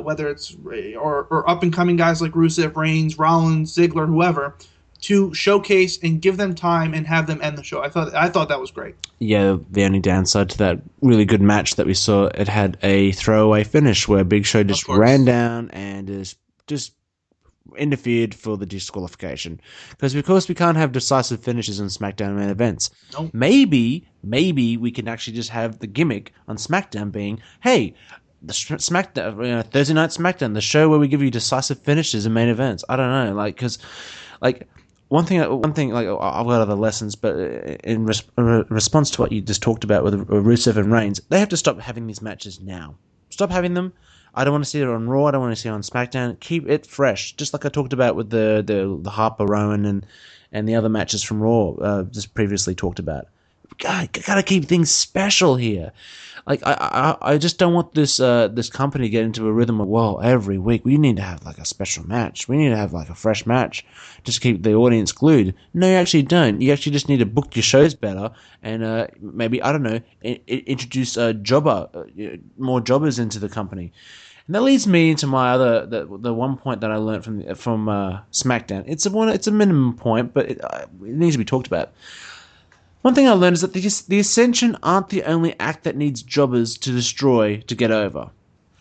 whether it's or up and coming guys like Rusev, Reigns, Rollins, Ziggler, whoever, to showcase and give them time and have them end the show. I thought that was great. Yeah, the only downside to that really good match that we saw, it had a throwaway finish where Big Show just ran down and just interfered for the disqualification. Because of course we can't have decisive finishes on SmackDown main events. Nope. Maybe we can actually just have the gimmick on SmackDown being, hey, the SmackDown Thursday night SmackDown, the show where we give you decisive finishes in main events. I don't know, because one thing, like I've got other lessons, but in response to what you just talked about with Rusev and Reigns, they have to stop having these matches now. Stop having them. I don't want to see it on Raw. I don't want to see it on SmackDown. Keep it fresh, just like I talked about with the Harper Rowan and the other matches from Raw, just previously talked about. Gotta keep things special here. Like I just don't want this company to get into a rhythm of, well, every week we need to have like a special match. We need to have like a fresh match just to keep the audience glued. No, you actually don't. You actually just need to book your shows better and maybe, I don't know, introduce more jobbers into the company. And that leads me into my other the one point that I learned from SmackDown. It's a minimum point, but it needs to be talked about. One thing I learned is that the Ascension aren't the only act that needs jobbers to destroy to get over.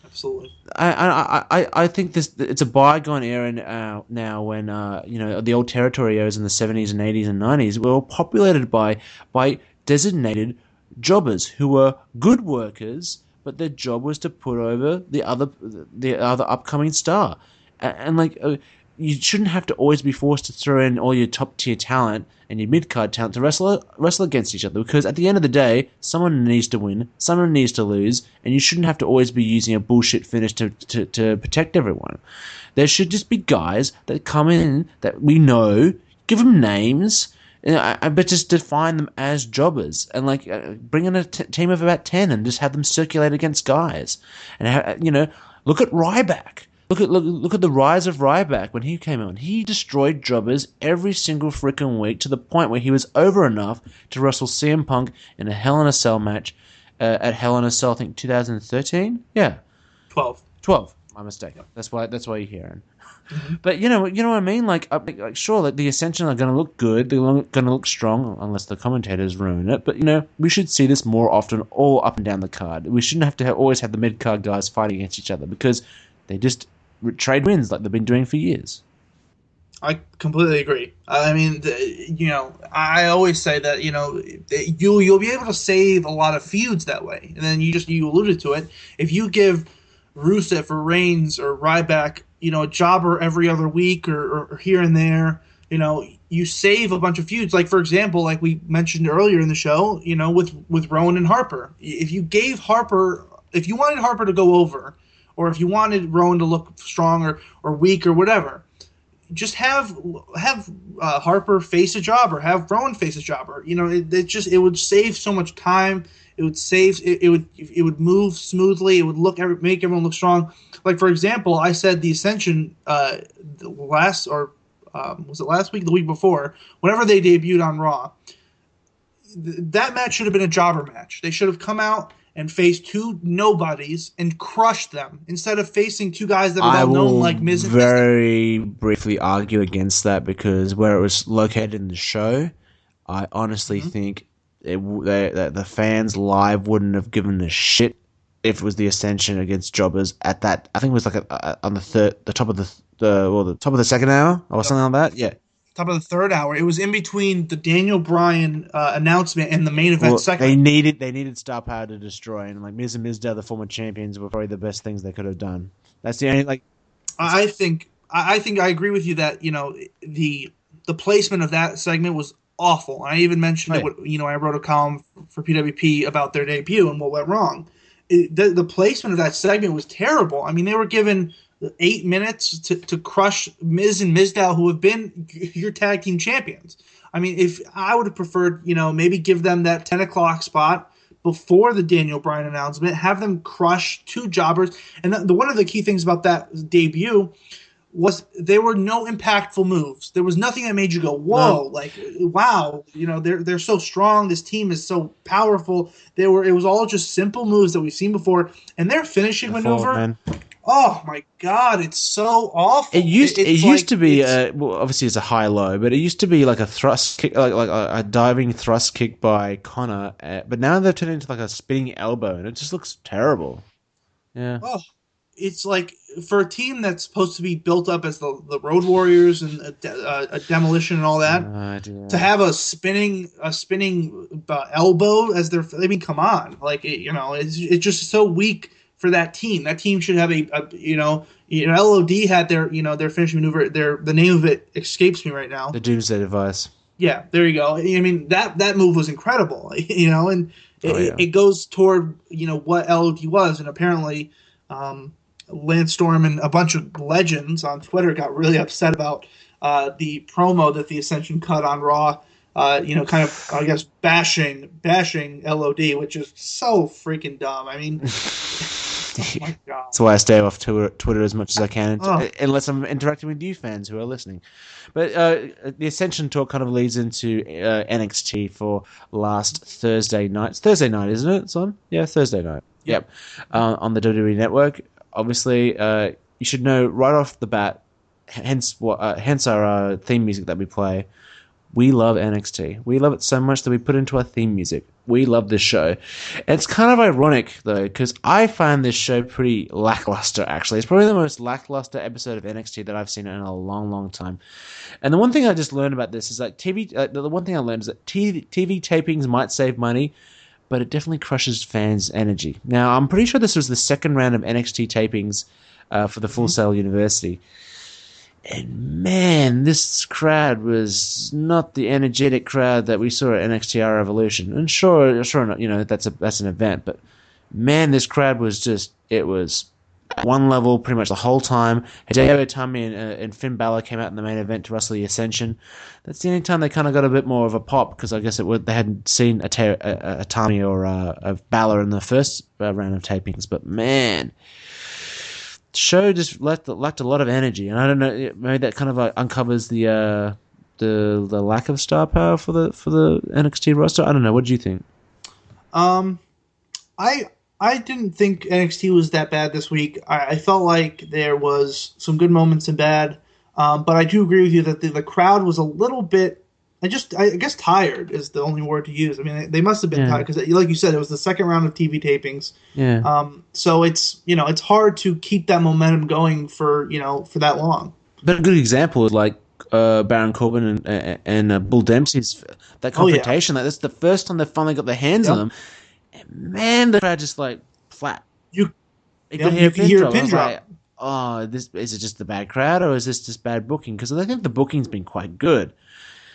Absolutely. I think it's a bygone era now when the old territory eras in the 70s and 80s and 90s were all populated by designated jobbers who were good workers, but their job was to put over the other upcoming star, you shouldn't have to always be forced to throw in all your top tier talent and your mid card talent to wrestle against each other, because at the end of the day, someone needs to win, someone needs to lose, and you shouldn't have to always be using a bullshit finish to protect everyone. There should just be guys that come in that we know, give them names, but just define them as jobbers, and bring in a team of about 10 and just have them circulate against guys, and look at Ryback. Look at the rise of Ryback when he came on. He destroyed jobbers every single freaking week to the point where he was over enough to wrestle CM Punk in a Hell in a Cell match at Hell in a Cell, I think 2013. Yeah, 12. My mistake. Yep. That's why you're hearing. Mm-hmm. But you know what I mean. Sure, the Ascension are going to look good. They're going to look strong, unless the commentators ruin it. But we should see this more often, all up and down the card. We shouldn't have to always have the mid card guys fighting against each other, because they just trade wins like they've been doing for years. I completely agree. I mean, I always say that you'll be able to save a lot of feuds that way, and then you alluded to it. If you give Rusev or Reigns or Ryback, a jobber every other week or here and there, you save a bunch of feuds. Like, for example, like we mentioned earlier in the show, with Rowan and Harper. If you wanted Harper to go over, or if you wanted Rowan to look strong or weak or whatever, just have Harper face a jobber, have Rowan face a jobber. It would save so much time. It would move smoothly. It would make everyone look strong. Like, for example, I said the Ascension was it last week, the week before, whenever they debuted on Raw, that match should have been a jobber match. They should have come out and face 2 nobodies and crushed them, instead of facing 2 guys that are well known like Miz and Mysterio. I will very briefly argue against that, because where it was located in the show, I honestly think the fans live wouldn't have given a shit if it was the Ascension against jobbers at that. I think it was on the top of the second hour or something like that. Yeah. Top of the third hour. It was in between the Daniel Bryan announcement and the main event segment. They needed star power to destroy, and Miz and Mizdow, the former champions, were probably the best things they could have done. That's the only I think I agree with you that the placement of that segment was awful. I even mentioned Right. I wrote a column for PWP about their debut and what went wrong. The placement of that segment was terrible. I mean, they were given 8 minutes to crush Miz and Mizdow, who have been your tag team champions. I mean, if I would have preferred, maybe give them that 10 o'clock spot before the Daniel Bryan announcement, have them crush two jobbers. And one of the key things about that debut was there were no impactful moves. There was nothing that made you go, whoa, wow, they're so strong. This team is so powerful. It was all just simple moves that we've seen before. And their finishing maneuver, man. oh my God, it's so awful. It used to be well, obviously it's a high low, but it used to be like a thrust kick, like a diving thrust kick by Connor. But now they've turned it into like a spinning elbow, and it just looks terrible. Yeah. Oh, it's like for a team that's supposed to be built up as the Road Warriors and a demolition and all that, to have a spinning elbow as their, I mean, come on, it's just so weak for that team. That team should have LOD had their finishing maneuver. The name of it escapes me right now. The Doomsday Device. Yeah, there you go. I mean, that move was incredible, and it goes toward what LOD was, and apparently Lance Storm and a bunch of legends on Twitter got really upset about the promo that the Ascension cut on Raw. Kind of, I guess, bashing LOD, which is so freaking dumb. I mean, oh my God. That's why I stay off Twitter as much as I can, unless I'm interacting with you fans who are listening. But the Ascension talk kind of leads into NXT for last Thursday night. It's Thursday night, isn't it, son? Yeah, Thursday night. Yep. On the WWE Network. Obviously, you should know right off the bat, hence our theme music that we play. We love NXT. We love it so much that we put into our theme music. We love this show. And it's kind of ironic, though, because I find this show pretty lackluster, actually. It's probably the most lackluster episode of NXT that I've seen in a long, long time. And the one thing I just learned about this is that the one thing I learned is that TV tapings might save money, but it definitely crushes fans' energy. Now, I'm pretty sure this was the second round of NXT tapings for the Full Sail University. And man, this crowd was not the energetic crowd that we saw at NXT Revolution. And sure not, that's an event, but man, this crowd was it was at one level pretty much the whole time. Hideo Itami and Finn Balor came out in the main event to wrestle the Ascension. That's the only time they kind of got a bit more of a pop, because I guess they hadn't seen a Itami or a Balor in the first round of tapings. But man, show just lacked a lot of energy, and I don't know, maybe that kind of uncovers the lack of star power for the NXT roster. I don't know. What do you think? I didn't think NXT was that bad this week. I felt like there was some good moments and bad, but I do agree with you that the crowd was a little bit. I guess tired is the only word to use. I mean, they must have been tired because, like you said, it was the second round of TV tapings. Yeah. So it's it's hard to keep that momentum going for that long. But a good example is like Baron Corbin and Bull Dempsey's that confrontation. Like, that's the first time they finally got their hands on them. And man, the crowd just flat. You could hear a pin drop. Like, is it just the bad crowd, or is this just bad booking? Because I think the booking's been quite good.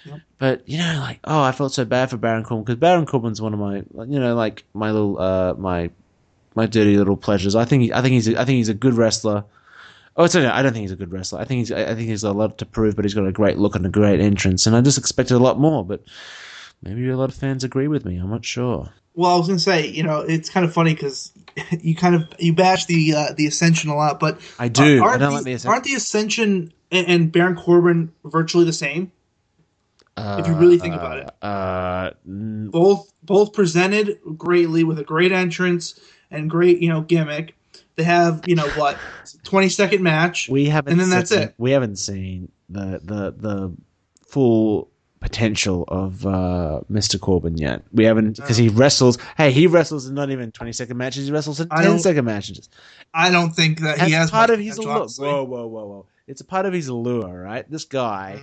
Yep. But I felt so bad for Baron Corbin, because Baron Corbin's one of my my little my dirty little pleasures. I think he's a good wrestler. Oh, I don't think he's a good wrestler. I think he's a lot to prove, but he's got a great look and a great entrance, and I just expected a lot more. But maybe a lot of fans agree with me. I'm not sure. Well, I was gonna say, it's kind of funny because you bash the Ascension a lot, but I do. I don't like the Ascension. Aren't the Ascension and Baron Corbin virtually the same? If you really think about it, both presented greatly with a great entrance and great gimmick. They have 20-second match. That's it. We haven't seen the full potential of Mr. Corbin yet. We haven't, because he wrestles. Hey, he wrestles in not even 20-second matches. He wrestles in 10-second matches. I don't think that he has part of his allure. Whoa! It's a part of his allure, right? This guy,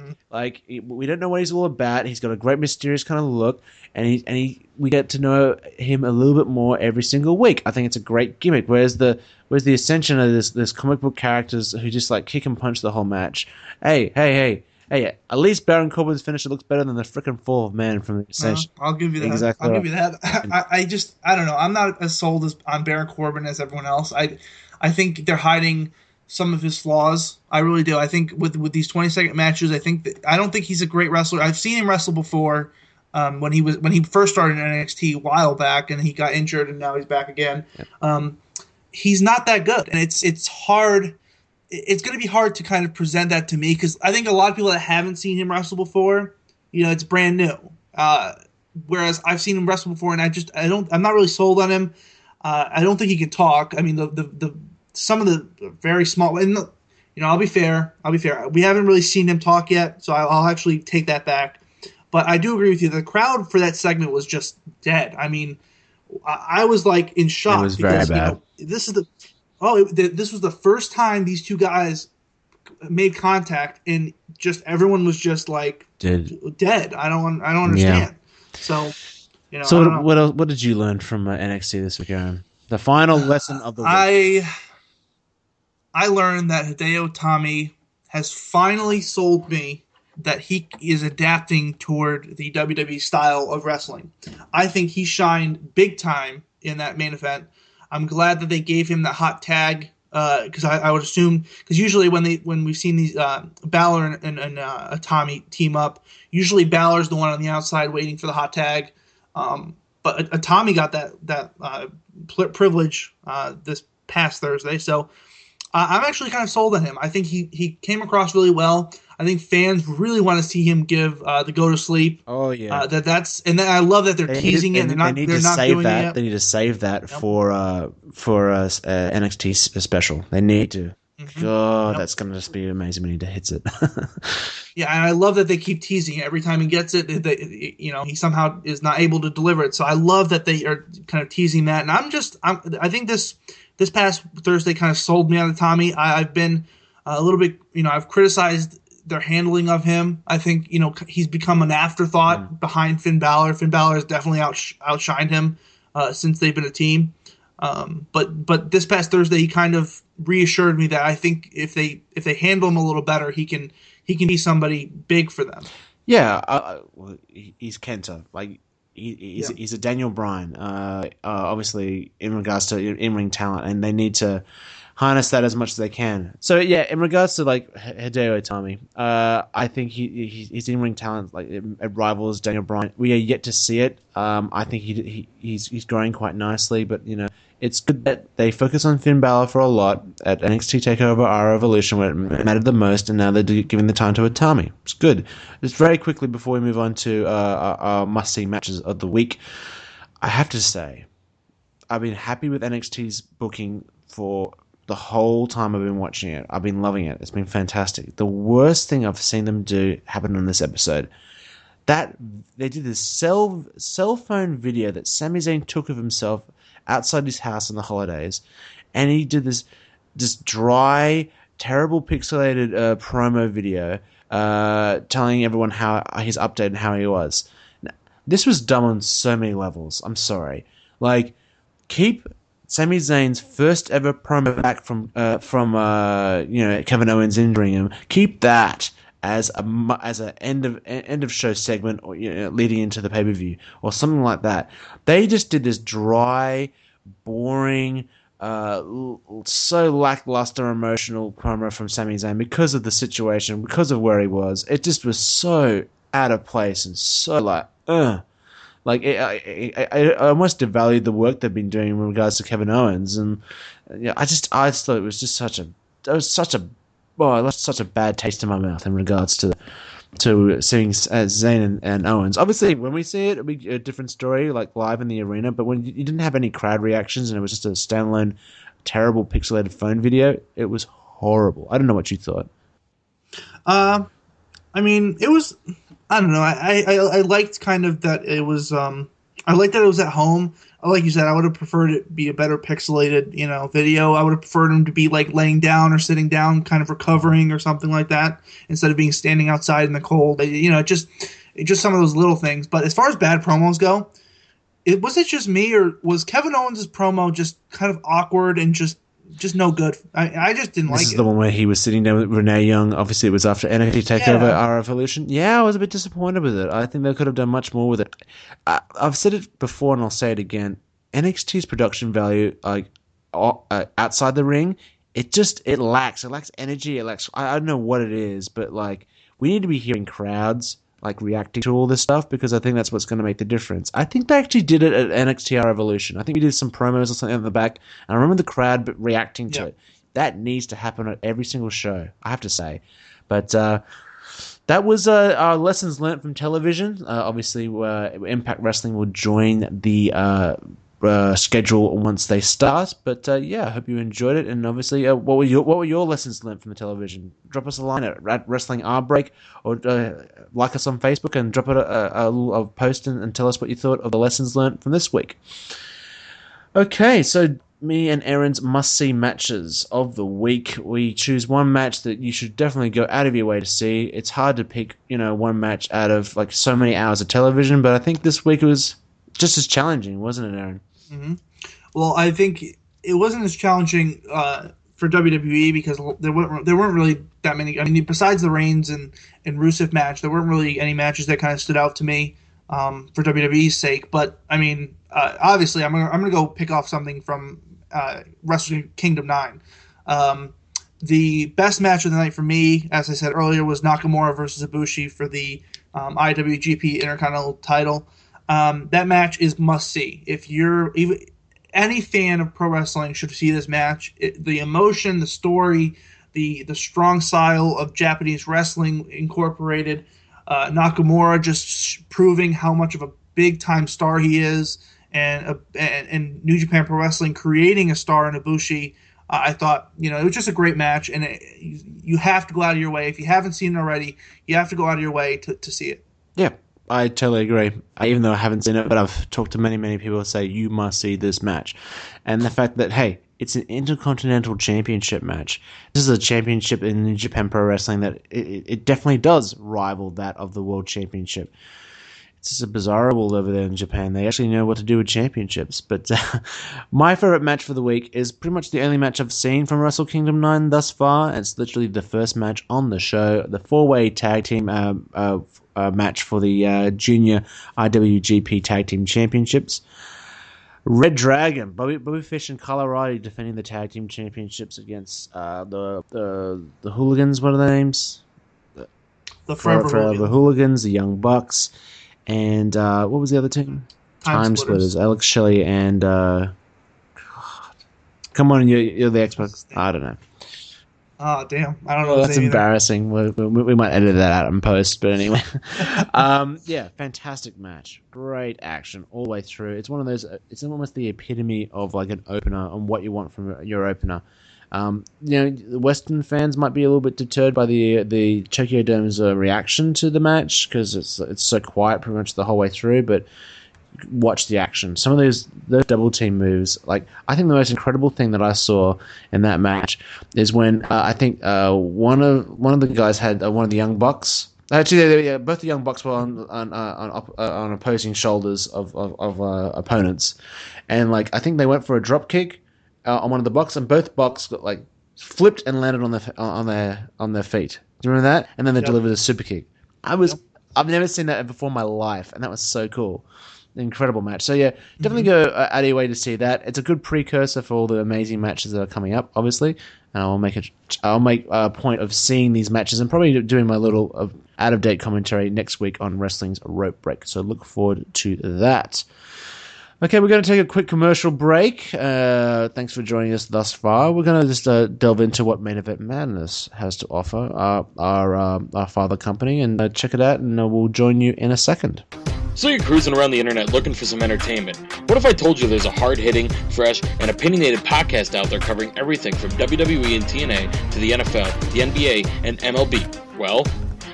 we don't know what he's all about. He's got a great mysterious kind of look, and we get to know him a little bit more every single week. I think it's a great gimmick. Whereas the Ascension of this comic book characters who just kick and punch the whole match. Hey! Hey, at least Baron Corbin's finisher looks better than the freaking fourth man from the Ascension. I'll give you that. Exactly. I'll give you that. I don't know. I'm not as sold on Baron Corbin as everyone else. I think they're hiding some of his flaws. I really do. I think with these 20-second matches, I don't think he's a great wrestler. I've seen him wrestle before. When he first started in NXT a while back, and he got injured, and now he's back again. Yeah. He's not that good, and it's hard. It's going to be hard to kind of present that to me because I think a lot of people that haven't seen him wrestle before, it's brand new. Whereas I've seen him wrestle before, and I'm not really sold on him. I don't think he can talk. I mean, some of the very small, and I'll be fair. We haven't really seen him talk yet, so I'll actually take that back. But I do agree with you. The crowd for that segment was just dead. I mean, I was like in shock. It was very bad. This was the first time these two guys made contact, and just everyone was just like dead. I don't understand. Yeah. So what did you learn from NXT this week, Aaron? The final lesson of the week. I learned that Hideo Itami has finally sold me that he is adapting toward the WWE style of wrestling. I think he shined big time in that main event. I'm glad that they gave him that hot tag because I would assume because usually when we've seen these Balor and Itami team up, usually Balor's the one on the outside waiting for the hot tag. But Itami got that privilege this past Thursday, so I'm actually kind of sold on him. I think he came across really well. I think fans really want to see him give the go to sleep. Oh yeah, and then I love that they're teasing it. They're not doing it. They need to save that for NXT special. They need to. Mm-hmm. God, that's gonna just be amazing when he hits it. Yeah, and I love that they keep teasing it every time he gets it. He somehow is not able to deliver it. So I love that they are kind of teasing that. And I think this past Thursday kind of sold me on Tommy. I've been a little bit, I've criticized their handling of him. I think, he's become an afterthought behind Finn Balor. Finn Balor has definitely outshined him since they've been a team. But this past Thursday, he kind of reassured me that I think if they handle him a little better, he can be somebody big for them. Yeah, he's Kenta. Like he's a Daniel Bryan. Obviously, in regards to in-ring talent, and they need to harness that as much as they can. So yeah, in regards to like Hideo Itami, I think his in-ring talent it rivals Daniel Bryan. We are yet to see it. I think he's growing quite nicely, but it's good that they focus on Finn Balor for a lot at NXT TakeOver our Evolution where it mattered the most, and now they're giving the time to Itami. It's good. Just very quickly before we move on to our must-see matches of the week, I have to say I've been happy with NXT's booking for the whole time I've been watching it. I've been loving it. It's been fantastic. The worst thing I've seen them do happened on this episode. That they did this cell phone video that Sami Zayn took of himself outside his house on the holidays, and he did this dry, terrible pixelated promo video telling everyone how his update and how he was. Now, this was dumb on so many levels. I'm sorry. Keep Sami Zayn's first ever promo back from Kevin Owens injuring him. Keep that as a end of show segment, or leading into the pay-per-view or something like that. They just did this dry, boring, so lackluster emotional promo from Sami Zayn because of the situation, because of where he was. It just was so out of place and so I almost devalued the work they've been doing in regards to Kevin Owens, and I just thought it was just such a bad taste in my mouth in regards to seeing Zayn and Owens. Obviously, when we see it, it'll be a different story, like live in the arena. But when you didn't have any crowd reactions and it was just a standalone, terrible pixelated phone video, it was horrible. I don't know what you thought. I mean, it was. I don't know. I liked kind of that it was. I liked that it was at home. Like you said, I would have preferred it be a better pixelated, video. I would have preferred him to be like laying down or sitting down, kind of recovering or something like that, instead of being standing outside in the cold. Just some of those little things. But as far as bad promos go, was it just me, or was Kevin Owens' promo just kind of awkward and just just no good. I just didn't like it. This is the one where he was sitting down with Renee Young. Obviously, it was after NXT TakeOver Our Evolution. Yeah, I was a bit disappointed with it. I think they could have done much more with it. I've said it before, and I'll say it again. NXT's production value, outside the ring, it lacks. It lacks energy. It lacks. I don't know what it is, but like we need to be hearing crowds like reacting to all this stuff, because I think that's what's going to make the difference. I think they actually did it at NXT Our Evolution. I think we did some promos or something on the back, and I remember the crowd reacting to it. That needs to happen at every single show, I have to say. But that was our lessons learned from television. Obviously, Impact Wrestling will join the schedule once they start. But I hope you enjoyed it. And obviously, what were your lessons learned from the television? Drop us a line at Wrestling Our Break, or like us on Facebook and drop it a post and tell us what you thought of the lessons learned from this week. Okay, so me and Aaron's must-see matches of the week. We choose one match that you should definitely go out of your way to see. It's hard to pick, one match out of like so many hours of television, but I think this week it was just as challenging, wasn't it, Aaron? Mm-hmm. Well, I think it wasn't as challenging for WWE because there weren't really that many. I mean, besides the Reigns and Rusev match, there weren't really any matches that kind of stood out to me for WWE's sake. But I mean, obviously, I'm gonna go pick off something from Wrestle Kingdom 9. The best match of the night for me, as I said earlier, was Nakamura versus Ibushi for the IWGP Intercontinental title. That match is must see. If you're any fan of pro wrestling, should see this match. The emotion, the story, the strong style of Japanese wrestling incorporated. Nakamura just proving how much of a big time star he is, and New Japan Pro Wrestling creating a star in Ibushi. I thought it was just a great match, and you have to go out of your way. If you haven't seen it already, you have to go out of your way to see it. Yeah. I totally agree. Even though I haven't seen it, but I've talked to many, many people who say you must see this match. And the fact that, hey, it's an Intercontinental Championship match. This is a championship in New Japan Pro Wrestling that it definitely does rival that of the World Championship. It's just a bizarre world over there in Japan. They actually know what to do with championships. But my favorite match for the week is pretty much the only match I've seen from Wrestle Kingdom 9 thus far. It's literally the first match on the show, the 4-way tag team match for the Junior IWGP Tag Team Championships. Red Dragon, Bobby Fish and Kyle O'Reilly defending the Tag Team Championships against the Hooligans. What are their names? The Forever Hooligans, the Young Bucks, and what was the other team? Time Splitters. Alex Shelley and come on, you're the Xbox. I don't know. Oh, damn. I don't know. Well, that's embarrassing. We might edit that out in post, but anyway. Fantastic match. Great action all the way through. It's one of those, it's almost the epitome of like an opener and what you want from your opener. The Western fans might be a little bit deterred by the Tokyo Dome's reaction to the match because it's so quiet pretty much the whole way through, but watch the action. Some of those double team moves, like I think the most incredible thing that I saw in that match is when I think one of the guys had one of the Young Bucks. Actually, both the Young Bucks were on opposing shoulders of opponents, and like I think they went for a drop kick on one of the Bucks, and both Bucks got like flipped and landed on their feet. Do you remember that? And then they delivered a super kick. I've never seen that before in my life, and that was so cool. Incredible match. So yeah, definitely go out of your way to see that. It's a good precursor for all the amazing matches that are coming up, obviously. And I'll make a point of seeing these matches and probably doing my little out of date commentary next week on wrestling's rope break. So look forward to that. Okay, we're going to take a quick commercial break. Thanks for joining us thus far. We're going to just delve into what Main Event Madness has to offer, our father company, and check it out, and we'll join you in a second. So you're cruising around the internet looking for some entertainment. What if I told you there's a hard-hitting, fresh, and opinionated podcast out there covering everything from WWE and TNA to the NFL, the NBA, and MLB? Well,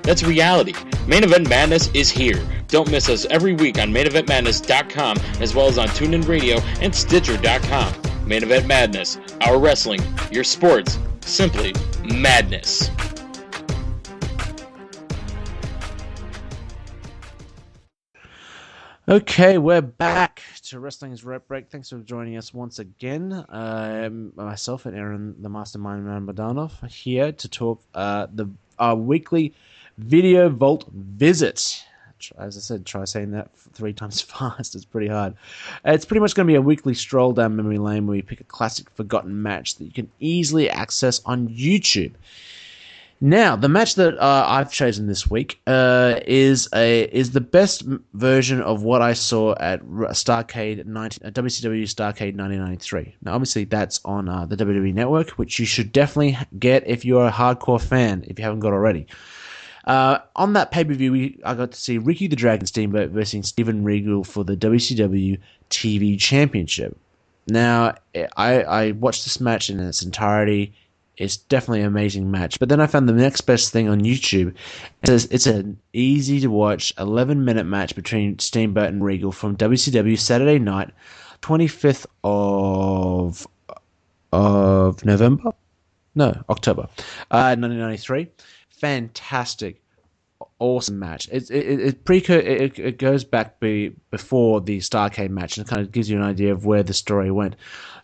that's reality. Main Event Madness is here. Don't miss us every week on MainEventMadness.com as well as on TuneIn Radio and Stitcher.com. Main Event Madness. Our wrestling. Your sports. Simply madness. Okay, we're back to Wrestling's Rope Break. Thanks for joining us once again. Myself and Eron, the Mastermind Ramadanov, here to talk our weekly Video Vault visit. As I said, try saying that 3 times fast. It's pretty hard. It's pretty much going to be a weekly stroll down memory lane where we pick a classic forgotten match that you can easily access on YouTube. Now, the match that I've chosen this week is the best version of what I saw at WCW Starrcade 1993. Now, obviously, that's on the WWE Network, which you should definitely get if you're a hardcore fan, if you haven't got already. On that pay-per-view, I got to see Ricky the Dragon Steamboat versus Steven Regal for the WCW TV Championship. Now, I watched this match in its entirety. It's definitely an amazing match. But then I found the next best thing on YouTube. It's an easy-to-watch 11-minute match between Steamboat and Regal from WCW Saturday Night, 25th of November? No, October, 1993. Fantastic, awesome match. It goes back before the Starrcade match and kind of gives you an idea of where the story went.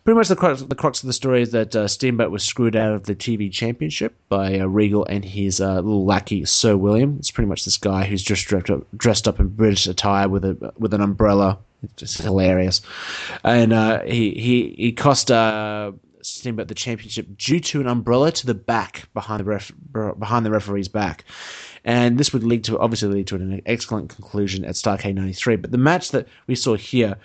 Pretty much the crux of the story is that Steamboat was screwed out of the TV championship by Regal and his little lackey Sir William. It's pretty much this guy who's just dressed up in British attire with an umbrella. It's just hilarious, and he cost Steamboat the championship due to an umbrella to the back behind the referee's back. And this would lead to an excellent conclusion at Starrcade 93. But the match that we saw here,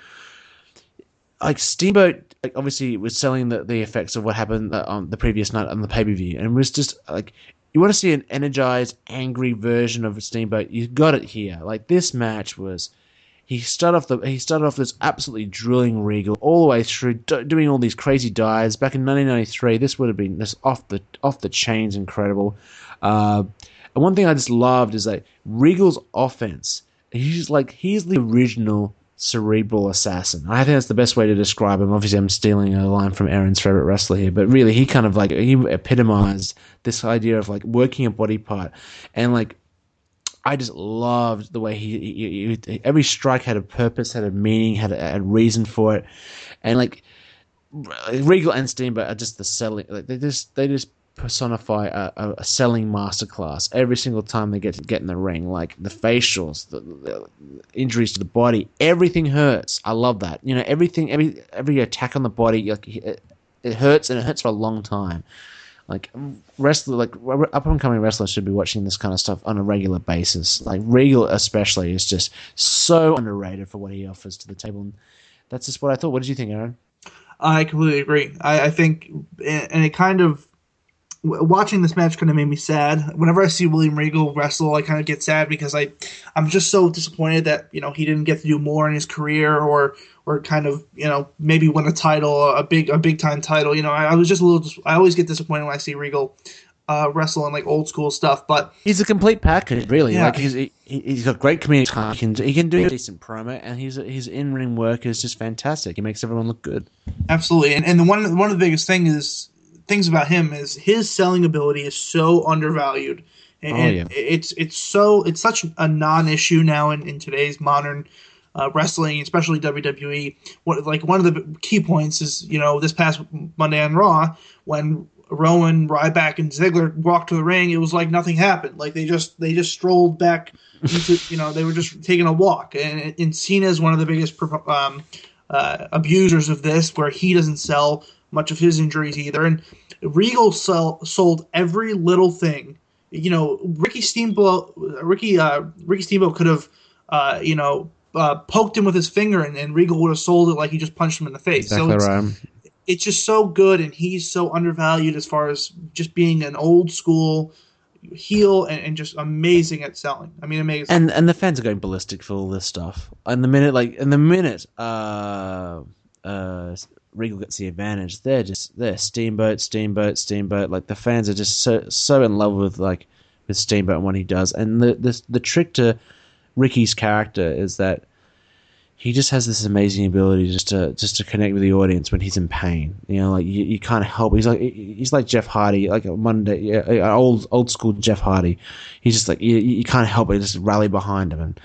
like Steamboat, obviously was selling the effects of what happened on the previous night on the pay-per-view, and it was just like, you want to see an energized, angry version of Steamboat, you got it here. Like, this match was, he started off this absolutely drilling Regal all the way through, doing all these crazy dives. Back in 1993, this would have been this off the chains incredible. And one thing I just loved is that Regal's offense. He's the original cerebral assassin. I think that's the best way to describe him. Obviously, I'm stealing a line from Aaron's favorite wrestler here, but really, he epitomized this idea of like working a body part, and like, I just loved the way he every strike had a purpose, had a meaning, had a reason for it, and like Regal and Steamboat are just the selling. Like, they just personify a selling masterclass every single time they get in the ring. Like, the facials, the injuries to the body, everything hurts. I love that. You know, every attack on the body, like, it hurts, and it hurts for a long time. Like, up and coming wrestlers should be watching this kind of stuff on a regular basis. Like, Regal especially is just so underrated for what he offers to the table. And that's just what I thought. What did you think, Aaron? I completely agree. I think, and it kind of, watching this match kind of made me sad. Whenever I see William Regal wrestle, I kind of get sad because I'm just so disappointed that, you know, he didn't get to do more in his career or kind of, you know, maybe win a title, a big time title. You know, I was just I always get disappointed when I see Regal wrestle in like old school stuff. But he's a complete package, really. Yeah. Like, he's got great comedic time. He can do a decent promo, and his in ring work is just fantastic. He makes everyone look good. Absolutely, and one of the biggest things about him is his selling ability is so undervalued, and it's such a non-issue now in today's modern wrestling, especially WWE. One of the key points is, you know, this past Monday on Raw, when Rowan, Ryback, and Ziggler walked to the ring, it was like nothing happened. Like, they just strolled back into, you know, they were just taking a walk. And Cena is one of the biggest abusers of this, where he doesn't sell much of his injuries either. And Regal sold every little thing. You know, Ricky Steamboat could have, poked him with his finger, and Regal would have sold it like he just punched him in the face. Exactly right. It's just so good, and he's so undervalued as far as just being an old school heel and just amazing at selling. I mean, amazing. And the fans are going ballistic for all this stuff. And the minute Regal gets the advantage, they're Steamboat. Like, the fans are just so in love with Steamboat and what he does. And the trick to Ricky's character is that he just has this amazing ability just to connect with the audience when he's in pain. You know, like you can't help. He's like Jeff Hardy, like a Monday, old school Jeff Hardy. He's just like you can't help but just rally behind him. And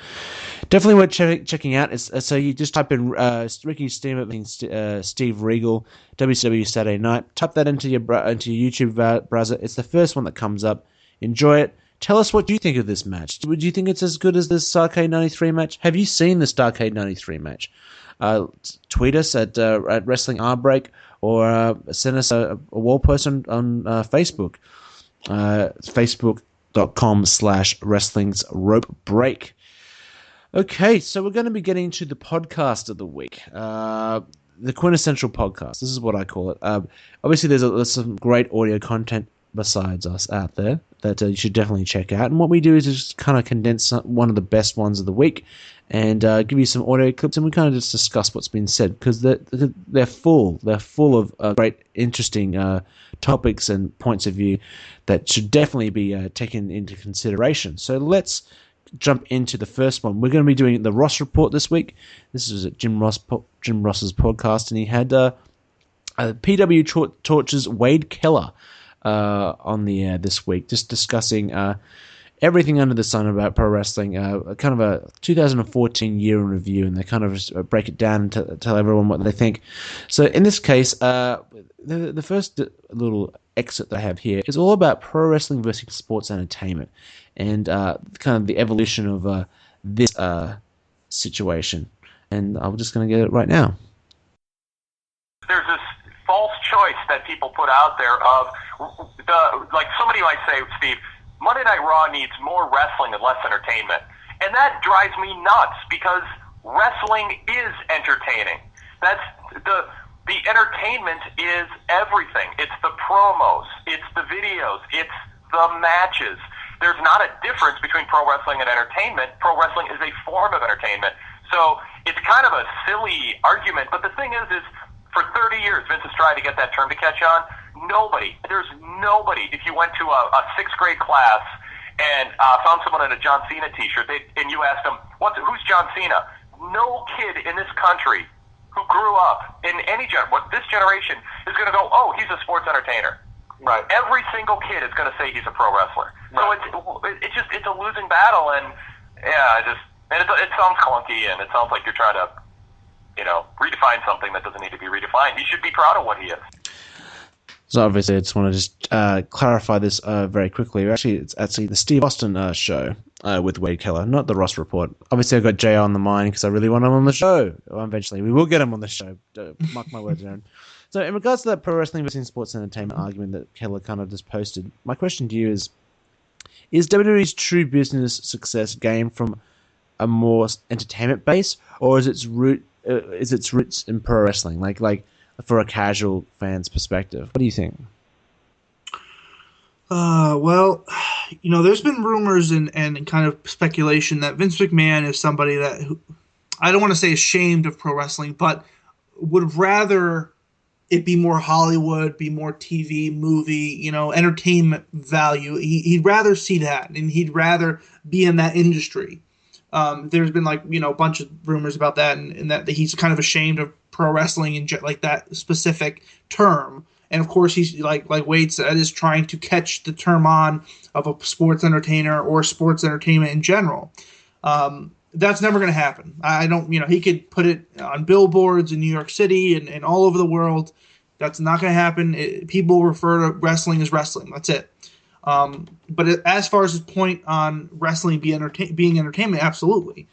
definitely worth checking out. So you just type in Ricky Steamboat, Steve Regal, WCW Saturday Night. Type that into your YouTube browser. It's the first one that comes up. Enjoy it. Tell us what you think of this match. Would you think it's as good as the Starrcade 93 match? Have you seen the Starrcade 93 match? Tweet us at Wrestling Break, or send us a wall post on Facebook. Facebook.com/Wrestling's Rope Break. Okay, so we're going to be getting to the podcast of the week. The quintessential podcast. This is what I call it. Obviously, there's some great audio content besides us out there that you should definitely check out. And what we do is just kind of condense one of the best ones of the week and give you some audio clips, and we kind of just discuss what's been said, because they're full of great, interesting topics and points of view that should definitely be taken into consideration. So let's jump into the first one. We're going to be doing the Ross Report this week. This is Jim Ross's podcast, and he had PW Torch's Wade Keller on the air this week, just discussing everything under the sun about pro wrestling, kind of a 2014 year in review, and they kind of just break it down and tell everyone what they think. So in this case, the first little exit that I have here is all about pro wrestling versus sports entertainment, and kind of the evolution of this situation. And I'm just going to get it right now. There's this false choice that people put out there of like somebody might say, Steve, Monday Night Raw needs more wrestling and less entertainment. And that drives me nuts, because wrestling is entertaining. That's the entertainment is everything. It's the promos, it's the videos, it's the matches. There's not a difference between pro wrestling and entertainment. Pro wrestling is a form of entertainment. So it's kind of a silly argument, but the thing is for 30 years, Vince has tried to get that term to catch on. There's nobody, if you went to a sixth grade class and found someone in a John Cena t-shirt, and you asked them, who's John Cena? No kid in this country who grew up in this generation is going to go, oh, he's a sports entertainer. Right. Every single kid is going to say he's a pro wrestler. Right. So it's a losing battle, and it sounds clunky, and it sounds like you're trying to redefine something that doesn't need to be redefined. He should be proud of what he is. So obviously, I just want to clarify this very quickly. It's actually the Steve Austin show with Wade Keller, not the Ross Report. Obviously, I've got JR on the mind because I really want him on the show. Eventually, we will get him on the show. Mark my words, Aaron. So in regards to that pro wrestling versus sports entertainment argument that Keller kind of just posted, my question to you is WWE's true business success gained from a more entertainment base, or is its roots in pro wrestling, like for a casual fan's perspective? What do you think? Well, there's been rumors and kind of speculation that Vince McMahon is somebody that I don't want to say ashamed of pro wrestling, but would rather it be more Hollywood, be more TV, movie, entertainment value. He'd rather see that, and he'd rather be in that industry. There's been a bunch of rumors about that, and that he's kind of ashamed of pro wrestling and like that specific term. And of course, he's like Wade said, is trying to catch the term on of a sports entertainer or sports entertainment in general. That's never going to happen. I don't, he could put it on billboards in New York City and all over the world. That's not going to happen. People refer to wrestling as wrestling. That's it. But as far as his point on wrestling being entertainment, absolutely.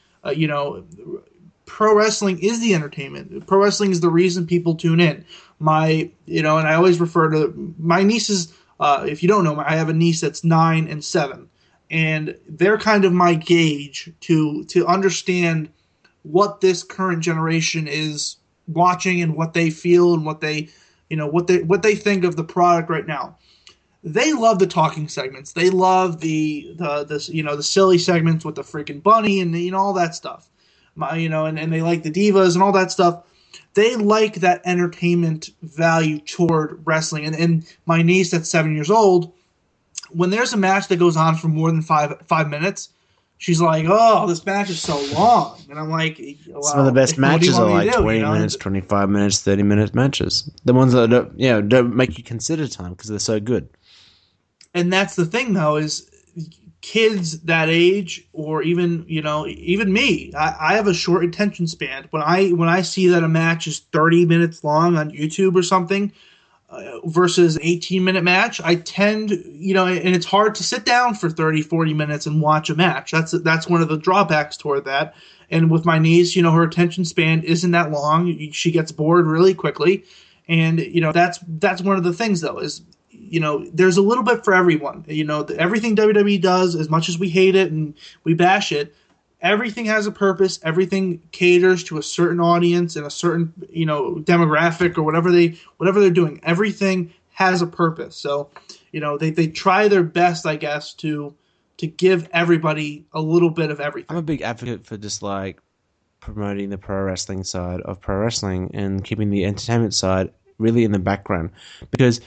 Pro wrestling is the entertainment. Pro wrestling is the reason people tune in. And I always refer to my nieces. If you don't know, I have a niece that's 9 and 7, and they're kind of my gauge to understand what this current generation is watching and what they feel and what they think of the product right now. They love the talking segments. They love the silly segments with the freaking bunny and all that stuff. And they like the divas and all that stuff. They like that entertainment value toward wrestling. And my niece that's 7 years old, when there's a match that goes on for more than five minutes, she's like, "Oh, this match is so long," and I'm like, well, some of the best matches are like 20 minutes, 25 minutes, 30-minute matches. The ones that don't make you consider time because they're so good. And that's the thing, though, is kids that age, or even me, I have a short attention span. When I see that a match is 30 minutes long on YouTube or something versus an 18-minute match, I tend, and it's hard to sit down for 30, 40 minutes and watch a match. That's one of the drawbacks toward that. And with my niece, her attention span isn't that long. She gets bored really quickly. And, that's one of the things, though, is there's a little bit for everyone. Everything WWE does, as much as we hate it and we bash it, everything has a purpose. Everything caters to a certain audience and a certain, demographic or whatever they're doing. Everything has a purpose. So, they try their best, I guess, to give everybody a little bit of everything. I'm a big advocate for just like promoting the pro wrestling side of pro wrestling and keeping the entertainment side really in the background, because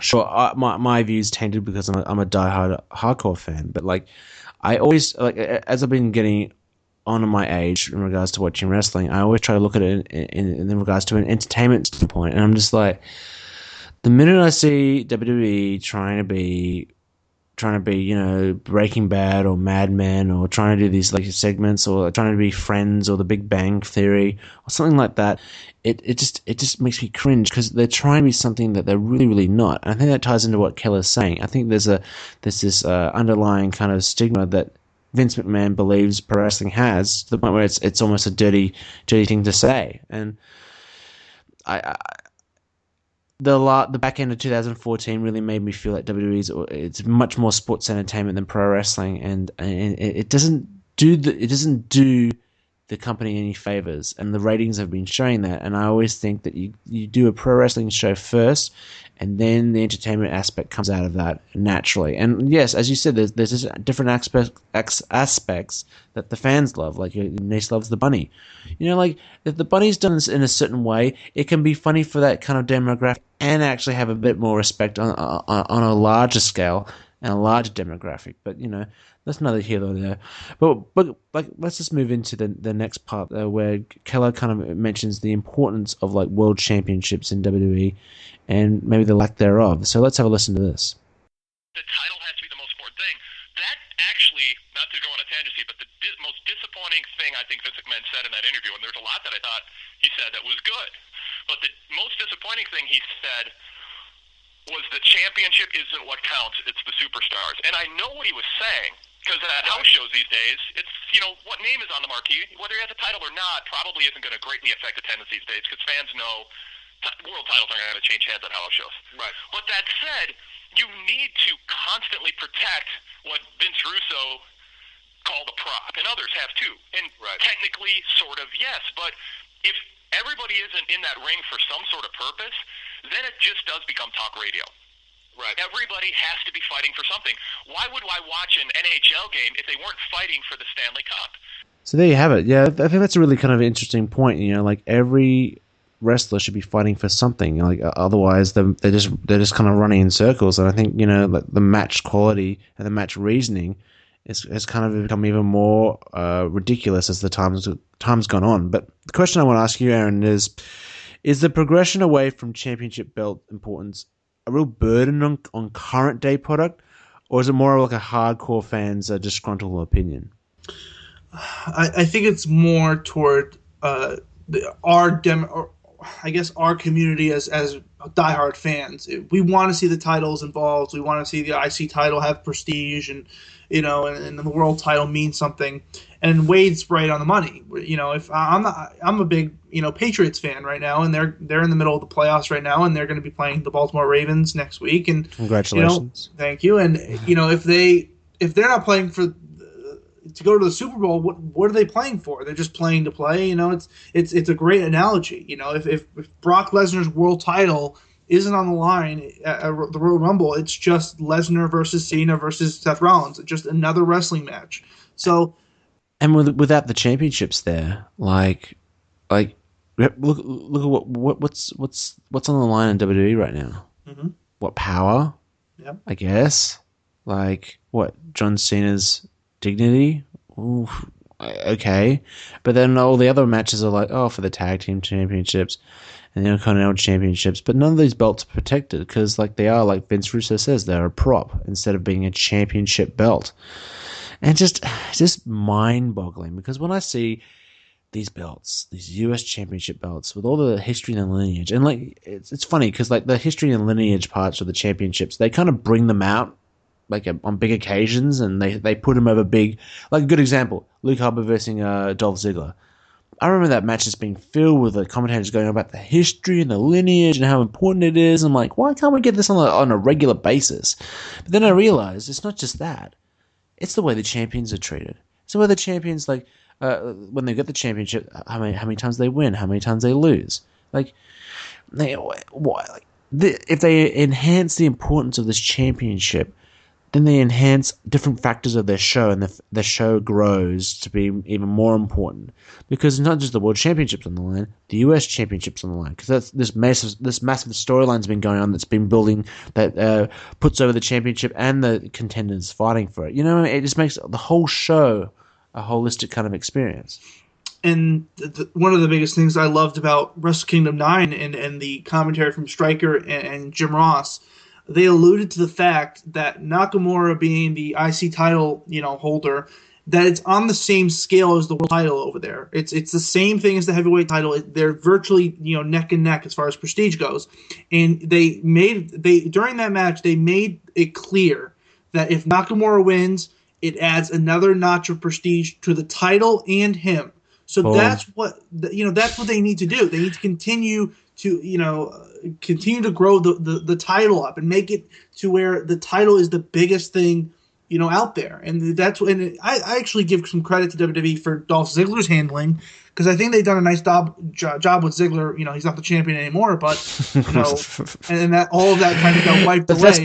sure, my views tainted because I'm a diehard hardcore fan, but like I always as I've been getting on my age in regards to watching wrestling, I always try to look at it in regards to an entertainment standpoint, and I'm just like, the minute I see WWE trying to be Breaking Bad or Mad Men, or trying to do these like segments, or trying to be Friends or The Big Bang Theory or something like that, it just makes me cringe, because they're trying to be something that they're really, really not. And I think that ties into what Keller's saying. I think there's this underlying kind of stigma that Vince McMahon believes pro wrestling has, to the point where it's almost a dirty thing to say. And the back end of 2014 really made me feel like it's much more sports entertainment than pro wrestling, and it doesn't do the company any favors, and the ratings have been showing that. And I always think that you do a pro wrestling show first, and then the entertainment aspect comes out of that naturally. And yes, as you said, there's just different aspects that the fans love. Like your niece loves the bunny. Like if the bunny's done in a certain way, it can be funny for that kind of demographic, and actually have a bit more respect on a larger scale and a larger demographic. But that's neither here nor there. But like, let's just move into the next part where Keller kind of mentions the importance of like world championships in WWE, and maybe the lack thereof. So let's have a listen to this. The title has to be the most important thing. That actually, not to go on a tangent, but the most disappointing thing I think Vince McMahon said in that interview, and there's a lot that I thought he said that was good, but the most disappointing thing he said was the championship isn't what counts, it's the superstars. And I know what he was saying, because at house shows these days, it's, what name is on the marquee, whether he has a title or not, probably isn't going to greatly affect attendance these days, because fans know world titles aren't going to change hands at house shows. Right. But that said, you need to constantly protect what Vince Russo called a prop, and others have too. And technically, sort of, yes, but if everybody isn't in that ring for some sort of purpose, then it just does become talk radio. Right. Everybody has to be fighting for something. Why would I watch an NHL game if they weren't fighting for the Stanley Cup? So there you have it. Yeah, I think that's a really kind of interesting point. Like every wrestler should be fighting for something. Like otherwise, they're just kind of running in circles. And I think like the match quality and the match reasoning has kind of become even more ridiculous as the time's gone on. But the question I want to ask you, Aaron, is the progression away from championship belt importance a real burden on current day product, or is it more like a hardcore fan's disgruntled opinion? I think it's more toward our community as diehard fans. We want to see the titles involved. We want to see the IC title have prestige, and and the world title means something. And Wade's right on the money. If I'm a big Patriots fan right now, and they're in the middle of the playoffs right now, and they're going to be playing the Baltimore Ravens next week. And congratulations, thank you. And if they're not playing to go to the Super Bowl, what are they playing for? They're just playing to play. It's a great analogy. If Brock Lesnar's world title isn't on the line at the Royal Rumble, it's just Lesnar versus Cena versus Seth Rollins. It's just another wrestling match. So, and without the championships there, like look at what's on the line in WWE right now. Mm-hmm. What power? Yep. I guess. Like what John Cena's dignity. Ooh, okay. But then all the other matches are like, for the tag team championships and the Intercontinental championships. But none of these belts are protected because, like, they are, like Vince Russo says, they're a prop instead of being a championship belt. And just mind-boggling, because when I see these belts, these US championship belts, with all the history and lineage, and like it's funny because like the history and lineage parts of the championships, they kind of bring them out like on big occasions, and they put them over big. Like a good example, Luke Harper versus Dolph Ziggler. I remember that match just being filled with the commentators going about the history and the lineage and how important it is. I'm like, why can't we get this on a regular basis? But then I realized it's not just that. It's the way the champions are treated. It's the way the champions, like, when they get the championship, how many times they win, how many times they lose. Like, if they enhance the importance of this championship, then they enhance different factors of their show, and the show grows to be even more important. Because it's not just the World Championships on the line, the US Championships on the line. Because that's this massive storyline's been going on that's been building, that puts over the championship and the contenders fighting for it. You know, it just makes the whole show a holistic kind of experience. And one of the biggest things I loved about Wrestle Kingdom 9 and the commentary from Stryker and Jim Ross, they alluded to the fact that Nakamura being the IC title, holder, that it's on the same scale as the world title over there. It's the same thing as the heavyweight title. They're virtually, neck and neck as far as prestige goes. And during that match, they made it clear that if Nakamura wins, it adds another notch of prestige to the title and him. So that's what they need to do. They need to continue to grow the title up and make it to where the title is the biggest thing, out there. And I actually give some credit to WWE for Dolph Ziggler's handling, because I think they've done a nice job with Ziggler. He's not the champion anymore, but and that all of that kind of got wiped away. That's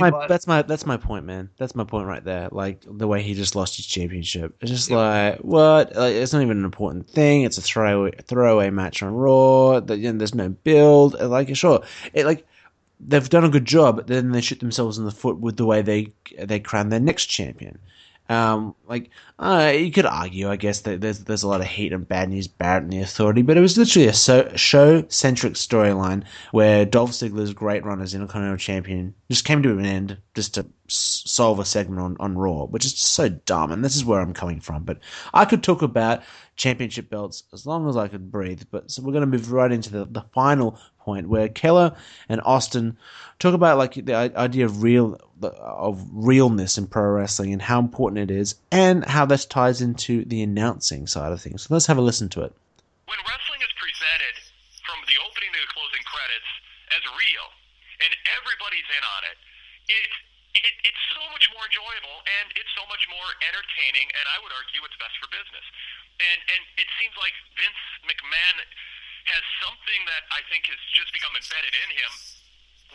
my point, man. That's my point right there. Like the way he just lost his championship. It's just like what? Like, it's not even an important thing. It's a throwaway match on Raw. There's no build. Like sure, they've done a good job, but then they shoot themselves in the foot with the way they crown their next champion. You could argue, I guess, that there's a lot of heat and bad news Barrett and the Authority, but it was literally a show-centric storyline where Dolph Ziggler's great run as Intercontinental Champion just came to an end just to solve a segment on Raw, which is just so dumb, and this is where I'm coming from. But I could talk about championship belts as long as I could breathe, so we're going to move right into the final point where Keller and Austin talk about like the idea of realness in pro wrestling and how important it is, and how this ties into the announcing side of things. So let's have a listen to it. When wrestling is presented from the opening to the closing credits as real, and everybody's in on it, it's so much more enjoyable, and it's so much more entertaining, and I would argue it's best for business. And it seems like Vince McMahon has something that I think has just become embedded in him,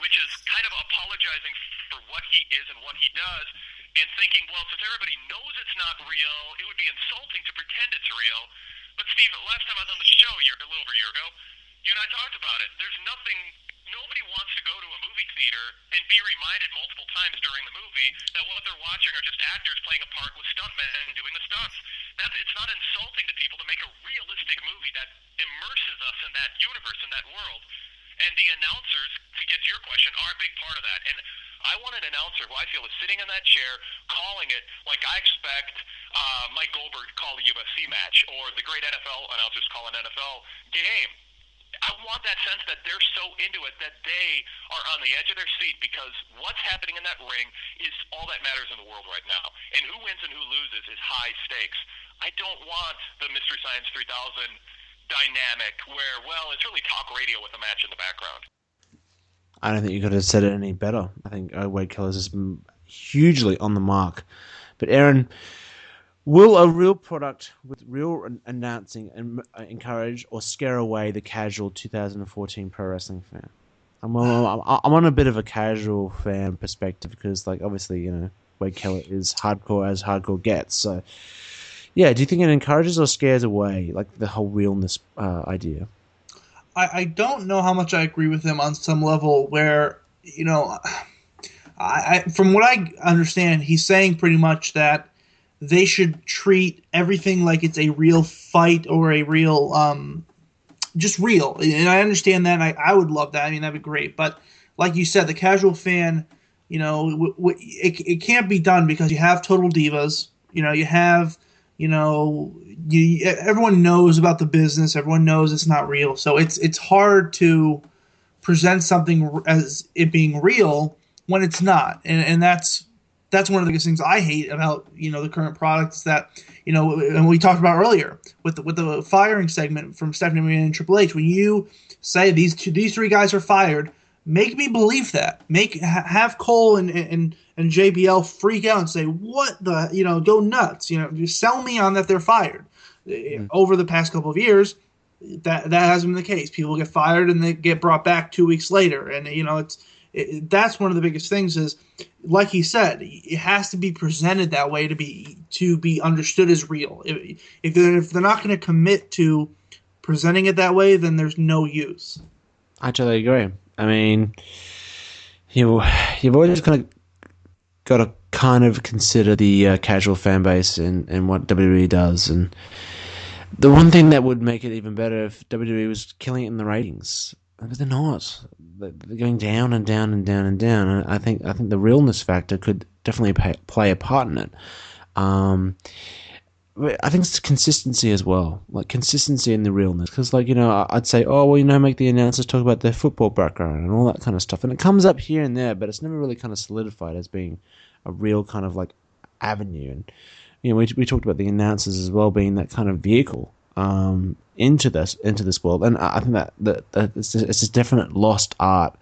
which is kind of apologizing for what he is and what he does, and thinking, well, since everybody knows it's not real, it would be insulting to pretend it's real. But Steve, last time I was on the show a little over a year ago, you and I talked about it. Nobody wants to go to a movie theater and be reminded multiple times during the movie that what they're watching are just actors playing a part with stuntmen doing the stunts. It's not insulting to people to make a realistic movie that immerses us in that universe, in that world. And the announcers, to get to your question, are a big part of that. And I want an announcer who I feel is sitting in that chair calling it like I expect Mike Goldberg to call a UFC match, or the great NFL announcers call an NFL game. I want that sense that they're so into it that they are on the edge of their seat, because what's happening in that ring is all that matters in the world right now. And who wins and who loses is high stakes. I don't want the Mystery Science 3000 dynamic where, well, it's really talk radio with a match in the background. I don't think you could have said it any better. I think Wade Keller's is hugely on the mark. But Aaron, will a real product with real announcing encourage or scare away the casual 2014 pro wrestling fan? I'm on a bit of a casual fan perspective because, like, obviously, Wade Keller is hardcore as hardcore gets. So, yeah, do you think it encourages or scares away, like, the whole realness idea? I don't know how much I agree with him on some level where, from what I understand, he's saying pretty much that they should treat everything like it's a real fight or a real, just real. And I understand that. And I would love that. I mean, that'd be great. But like you said, the casual fan, it can't be done because you have total divas. You have, everyone knows about the business. Everyone knows it's not real. So it's hard to present something as it being real when it's not. And that's one of the biggest things I hate about, the current product is that, and we talked about earlier with the firing segment from Stephanie McMahon and Triple H, when you say these three guys are fired, make me believe that. Have Cole and JBL freak out and say, what the, go nuts. Just sell me on that they're fired. Over the past couple of years, that hasn't been the case. People get fired and they get brought back 2 weeks later. And, that's one of the biggest things is, like he said, it has to be presented that way to be understood as real. If they're not going to commit to presenting it that way, then there's no use. I totally agree. I mean, you've always kind of got to kind of consider the casual fan base and what WWE does. And the one thing that would make it even better if WWE was killing it in the ratings, but they're not. They're going down and down and down and down. And I think the realness factor could definitely play a part in it. I think it's consistency as well, like consistency in the realness. Because, I'd say, make the announcers talk about their football background and all that kind of stuff. And it comes up here and there, but it's never really kind of solidified as being a real kind of avenue. And, we talked about the announcers as well being that kind of vehicle into this world. And I think that it's a definite lost art,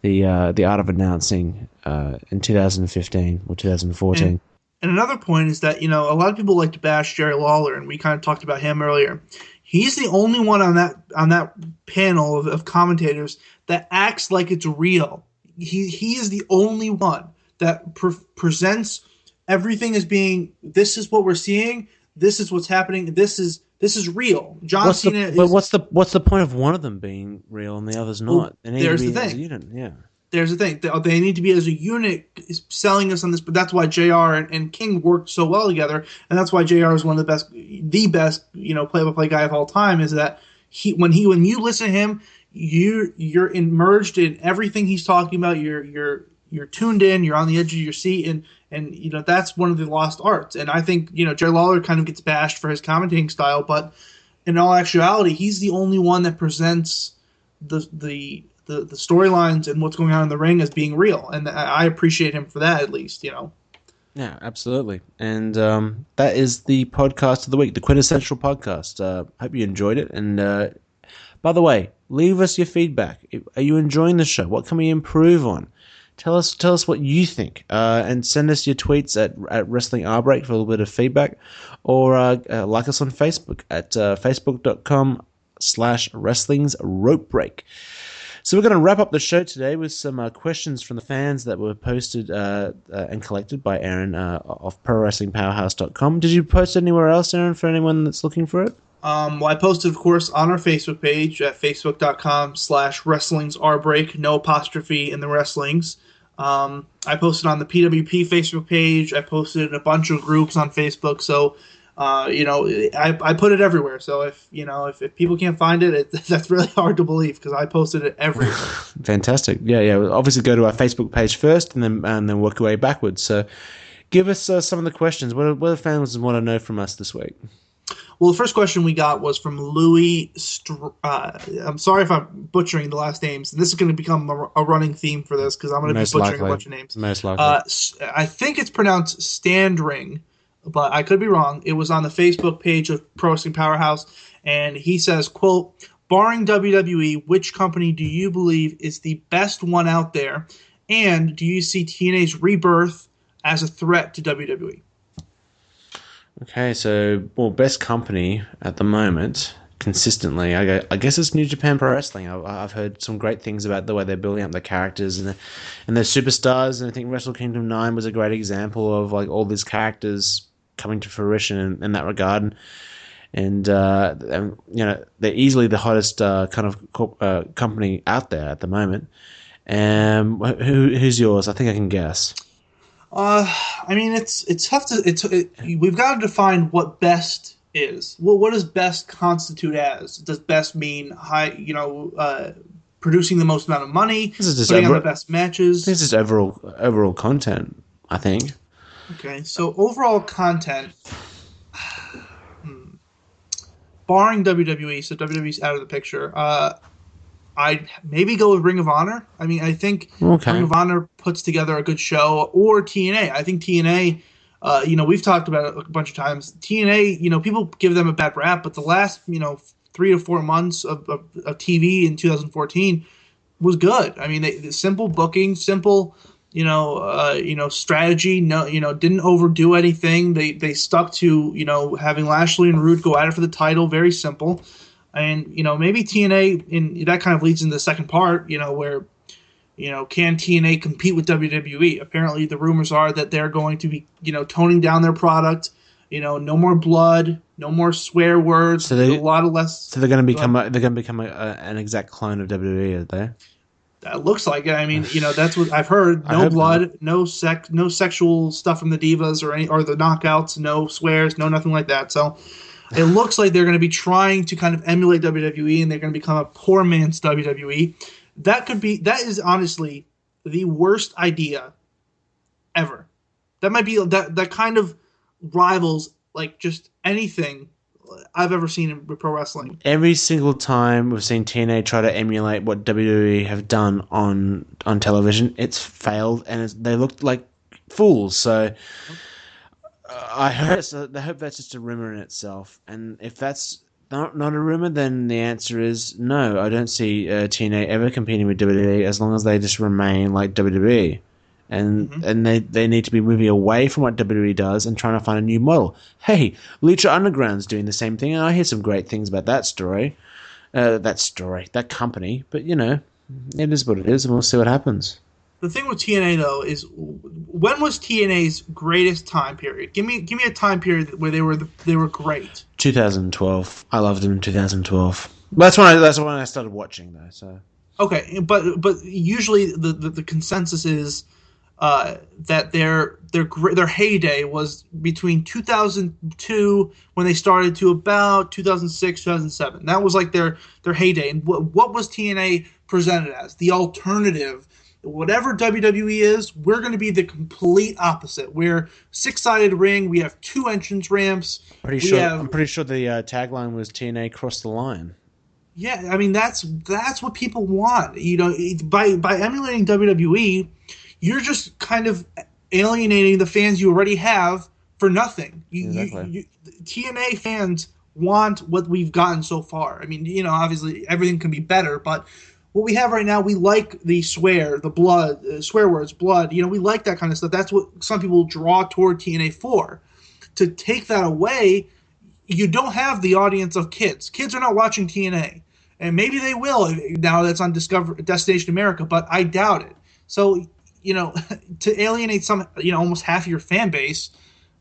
the art of announcing in 2015 or 2014. And another point is that, a lot of people like to bash Jerry Lawler, and we kind of talked about him earlier. He's the only one on that panel of commentators that acts like it's real. He is the only one that presents everything as being, this is what we're seeing, this is what's happening, this is real. John Cena. But what's the point of one of them being real and the other's not? Well, there's the thing. As a unit, yeah. There's the thing. They need to be as a unit selling us on this, but that's why JR and King worked so well together, and that's why JR is one of the best play-by-play guy of all time. Is that when you listen to him, you're immersed in everything he's talking about. You're tuned in. You're on the edge of your seat, and that's one of the lost arts. And I think Jerry Lawler kind of gets bashed for his commentating style, but in all actuality, he's the only one that presents the storylines and what's going on in the ring as being real, and I appreciate him for that, at least. Yeah, absolutely. And that is the podcast of the week, the quintessential podcast. Hope you enjoyed it. And by the way, leave us your feedback. Are you enjoying the show? What can we improve on? Tell us what you think, and send us your tweets at Wrestling R-Break for a little bit of feedback, or like us on Facebook at facebook.com/Wrestling's Rope Break. So we're going to wrap up the show today with some questions from the fans that were posted and collected by Aaron of ProWrestlingPowerhouse.com. Did you post anywhere else, Aaron, for anyone that's looking for it? Well, I posted, of course, on our Facebook page at facebook.com/Wrestling's R-Break, no apostrophe in the Wrestlings. I posted on the PWP Facebook page. I posted in a bunch of groups on Facebook. So, I put it everywhere. So if people can't find it, that's really hard to believe because I posted it everywhere. Fantastic. Yeah. Obviously, go to our Facebook page first, and then work your way backwards. So, give us some of the questions. What do fans want to know from us this week? Well, the first question we got was from Louis. I'm sorry if I'm butchering the last names. This is going to become a running theme for this because I'm going to be butchering a bunch of names. Most likely. I think it's pronounced Standring, but I could be wrong. It was on the Facebook page of Pro Wrestling Powerhouse, and he says, quote, barring WWE, which company do you believe is the best one out there, and do you see TNA's rebirth as a threat to WWE? Okay, so, best company at the moment, consistently, I guess it's New Japan Pro Wrestling. I've heard some great things about the way they're building up their characters and their superstars, and I think Wrestle Kingdom 9 was a great example of all these characters coming to fruition in that regard. And they're easily the hottest kind of company out there at the moment. Who's yours? I think I can guess. I mean, it's tough to we've got to define what best is. Well, what does best constitute as? Does best mean producing the most amount of money, putting on the best matches? This is overall content, I think. Okay, so overall content, barring WWE, so WWE's out of the picture. I'd maybe go with Ring of Honor. I mean, I think Ring of Honor puts together a good show, or TNA. I think TNA, we've talked about it a bunch of times. TNA, people give them a bad rap, but the last, 3 to 4 months of TV in 2014 was good. I mean, simple booking, simple, strategy. No, didn't overdo anything. They stuck to, having Lashley and Roode go at it for the title. Very simple. And, maybe TNA, and that kind of leads into the second part, where, can TNA compete with WWE? Apparently the rumors are that they're going to be, toning down their product, no more blood, no more swear words, a lot of less. So they're going to become an exact clone of WWE, are they? That looks like it. I mean, that's what I've heard. No blood, no sex, no sexual stuff from the divas or the knockouts, no swears, no nothing like that. So it looks like they're going to be trying to kind of emulate WWE, and they're going to become a poor man's WWE. That is honestly the worst idea ever. That might be that kind of rivals like just anything I've ever seen in pro wrestling. Every single time we've seen TNA try to emulate what WWE have done on television, it's failed, and they looked like fools. So I hope that's just a rumor in itself. And if that's not a rumor, then the answer is no. I don't see TNA ever competing with WWE as long as they just remain like WWE. And they need to be moving away from what WWE does and trying to find a new model. Hey, Lucha Underground's doing the same thing, and I hear some great things about that that company. But, it is what it is, and we'll see what happens. The thing with TNA, though, is when was TNA's greatest time period? Give me a time period where they were great. 2012. I loved them in 2012. That's when I started watching, though. So okay, but usually the consensus is that their heyday was between 2002 when they started to about 2006, 2007. That was like their heyday. And what was TNA presented as? The alternative. Whatever WWE is, we're going to be the complete opposite. We're 6-sided ring. We have 2 entrance ramps. I'm pretty sure the tagline was TNA Cross the Line. Yeah, I mean that's what people want. By emulating WWE, you're just kind of alienating the fans you already have for nothing. Exactly. TNA fans want what we've gotten so far. I mean, obviously everything can be better, but what we have right now, we like the swear, the blood, swear words, blood. We like that kind of stuff. That's what some people draw toward TNA for. To take that away, you don't have the audience of kids. Kids are not watching TNA. And maybe they will now that's on Destination America, but I doubt it. So, to alienate some, almost half of your fan base,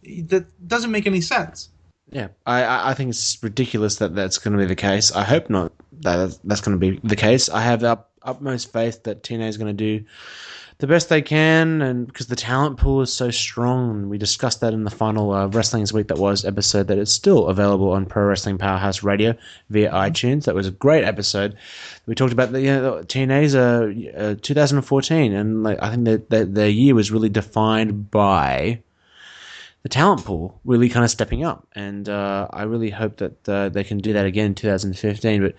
that doesn't make any sense. Yeah, I think it's ridiculous that that's going to be the case. I hope not that that's going to be the case. I have the utmost faith that TNA is going to do the best they can, and because the talent pool is so strong, and we discussed that in the final Wrestling's Week that was episode that is still available on Pro Wrestling Powerhouse Radio via iTunes. That was a great episode. We talked about the TNA's 2014, and I think that their year was really defined by the talent pool really kind of stepping up, and I really hope that they can do that again in 2015. But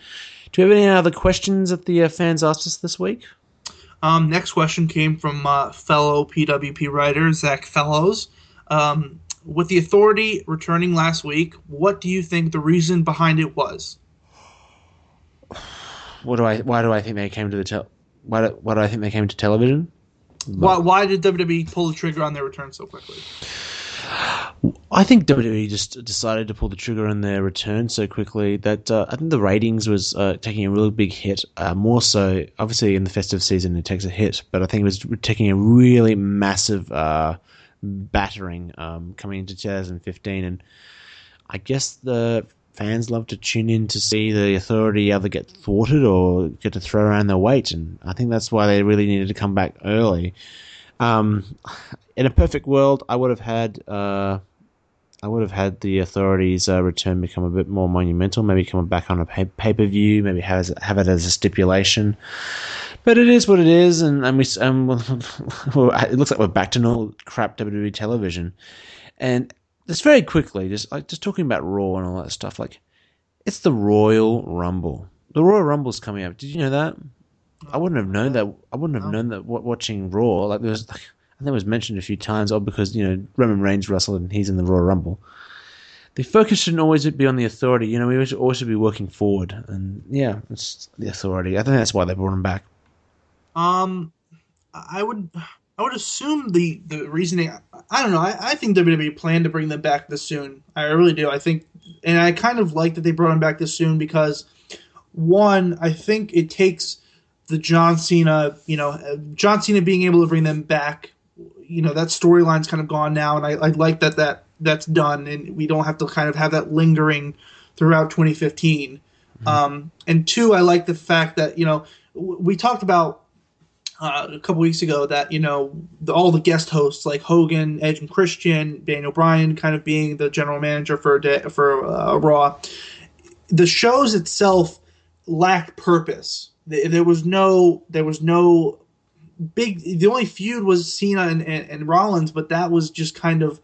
do you have any other questions that the fans asked us this week? Next question came from fellow PWP writer Zach Fellows. With the Authority returning last week, what do you think the reason behind it was? Why do I think they came to why do I think they came to television? Why did WWE pull the trigger on their return so quickly? I think WWE just decided to pull the trigger on their return so quickly that I think the ratings was taking a really big hit. More so, obviously, in the festive season it takes a hit, but I think it was taking a really massive battering coming into 2015. And I guess the fans love to tune in to see the Authority either get thwarted or get to throw around their weight, and I think that's why they really needed to come back early. In a perfect world, I would have had the Authorities' return become a bit more monumental. Maybe come back on a pay-per-view. Maybe have it as a stipulation. But it is what it is, and it looks like we're back to normal crap WWE television. And just very quickly, just talking about Raw and all that stuff. Like, it's the Royal Rumble. The Royal Rumble's coming up. Did you know that? I wouldn't have known that. I wouldn't have known that watching Raw. Like, I think it was mentioned a few times, because Roman Reigns wrestled and he's in the Royal Rumble. The focus shouldn't always be on the Authority. We should always be working forward. And yeah, it's the Authority. I think that's why they brought him back. I would assume the reasoning. I don't know. I think WWE planned to bring them back this soon. I really do. I think, and I kind of like that they brought him back this soon because, one, I think it takes the John Cena, John Cena being able to bring them back. That storyline's kind of gone now, and I like that's done, and we don't have to kind of have that lingering throughout 2015. Mm-hmm. And two, I like the fact that we talked about a couple weeks ago that all the guest hosts like Hogan, Edge, and Christian, Daniel Bryan, kind of being the general manager for Raw. The shows itself lacked purpose. There was no big. The only feud was Cena and Rollins, but that was just kind of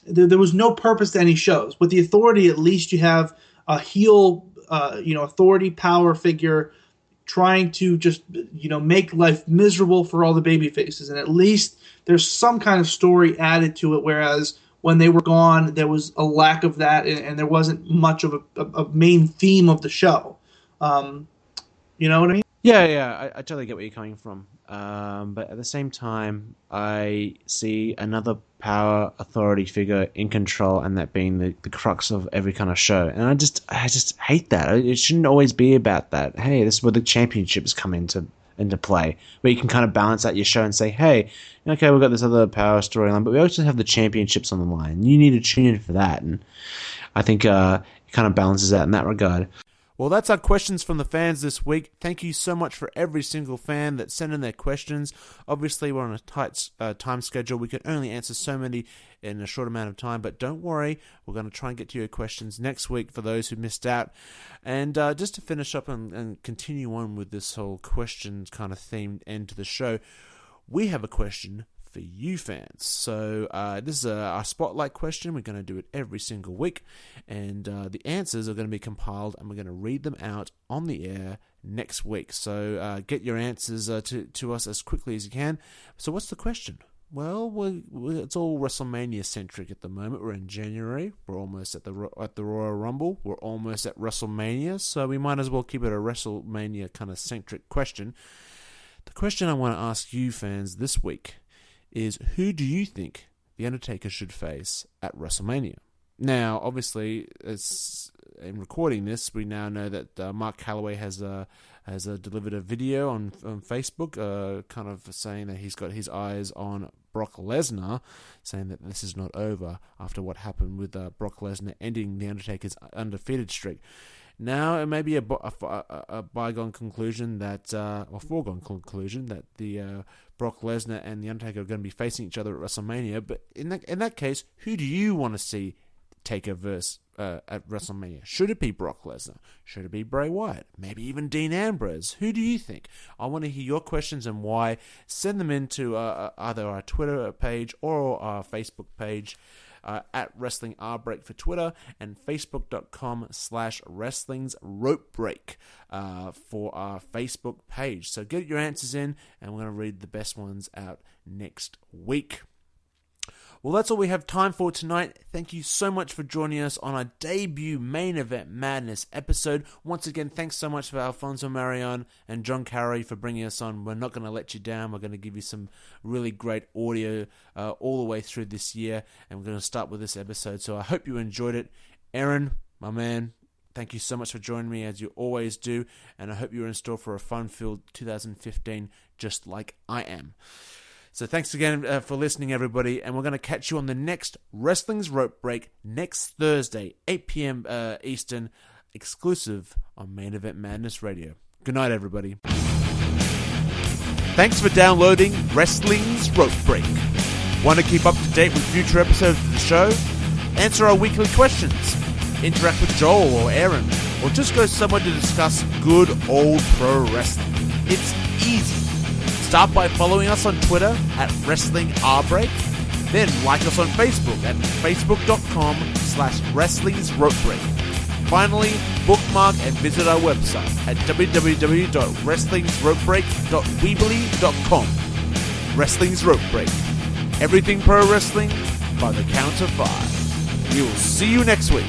there was no purpose to any shows. With the Authority, at least you have a heel, authority power figure trying to just make life miserable for all the baby faces, and at least there's some kind of story added to it. Whereas when they were gone, there was a lack of that, and there wasn't much of a main theme of the show. You know what I mean? Yeah, I totally get where you're coming from. But at the same time, I see another power authority figure in control, and that being the crux of every kind of show. And I just hate that. It shouldn't always be about that. Hey, this is where the championships come into play, where you can kind of balance out your show and say, hey, okay, we've got this other power storyline, but we also have the championships on the line. You need to tune in for that. And I think it kind of balances out in that regard. Well, that's our questions from the fans this week. Thank you so much for every single fan that sent in their questions. Obviously, we're on a tight time schedule. We can only answer so many in a short amount of time, but don't worry. We're going to try and get to your questions next week for those who missed out. And just to finish up and continue on with this whole questions kind of themed end to the show, we have a question for you fans. So this is our spotlight question. We're going to do it every single week, and the answers are going to be compiled, and we're going to read them out on the air next week. So get your answers to us as quickly as you can. So what's the question? Well, it's all WrestleMania centric at the moment. We're in January. We're almost at the Royal Rumble. We're almost at WrestleMania, so we might as well keep it a WrestleMania kind of centric question. The question I want to ask you fans this week is, who do you think The Undertaker should face at WrestleMania? Now, obviously, in recording this, we now know that Mark Calloway has delivered a video on Facebook, kind of saying that he's got his eyes on Brock Lesnar, saying that this is not over after what happened with Brock Lesnar ending The Undertaker's undefeated streak. Now, it may be a bygone conclusion or foregone conclusion that the Brock Lesnar and The Undertaker are going to be facing each other at WrestleMania. But in that case, who do you want to see Taker verse at WrestleMania? Should it be Brock Lesnar? Should it be Bray Wyatt? Maybe even Dean Ambrose? Who do you think? I want to hear your questions and why. Send them into either our Twitter page or our Facebook page. At Wrestling R Break for Twitter, and facebook.com/Wrestling's Rope Break for our Facebook page. So get your answers in, and we're going to read the best ones out next week. Well, that's all we have time for tonight. Thank you so much for joining us on our debut Main Event Madness episode. Once again, thanks so much for Alfonso Marion and John Carey for bringing us on. We're not going to let you down. We're going to give you some really great audio all the way through this year, and we're going to start with this episode. So I hope you enjoyed it. Aaron, my man, thank you so much for joining me, as you always do, and I hope you're in store for a fun-filled 2015 just like I am. So thanks again for listening, everybody, and we're going to catch you on the next Wrestling's Rope Break next Thursday, 8 p.m. Eastern, exclusive on Main Event Madness Radio. Good night, everybody. Thanks for downloading Wrestling's Rope Break. Want to keep up to date with future episodes of the show? Answer our weekly questions, interact with Joel or Aaron, or just go somewhere to discuss good old pro wrestling. It's easy. Start by following us on Twitter at WrestlingRBreak, then like us on Facebook at facebook.com/WrestlingsRopeBreak. Finally, bookmark and visit our website at www.wrestlingsropebreak.weebly.com. Wrestling's Rope Break. Everything pro wrestling by the count of 5. We will see you next week.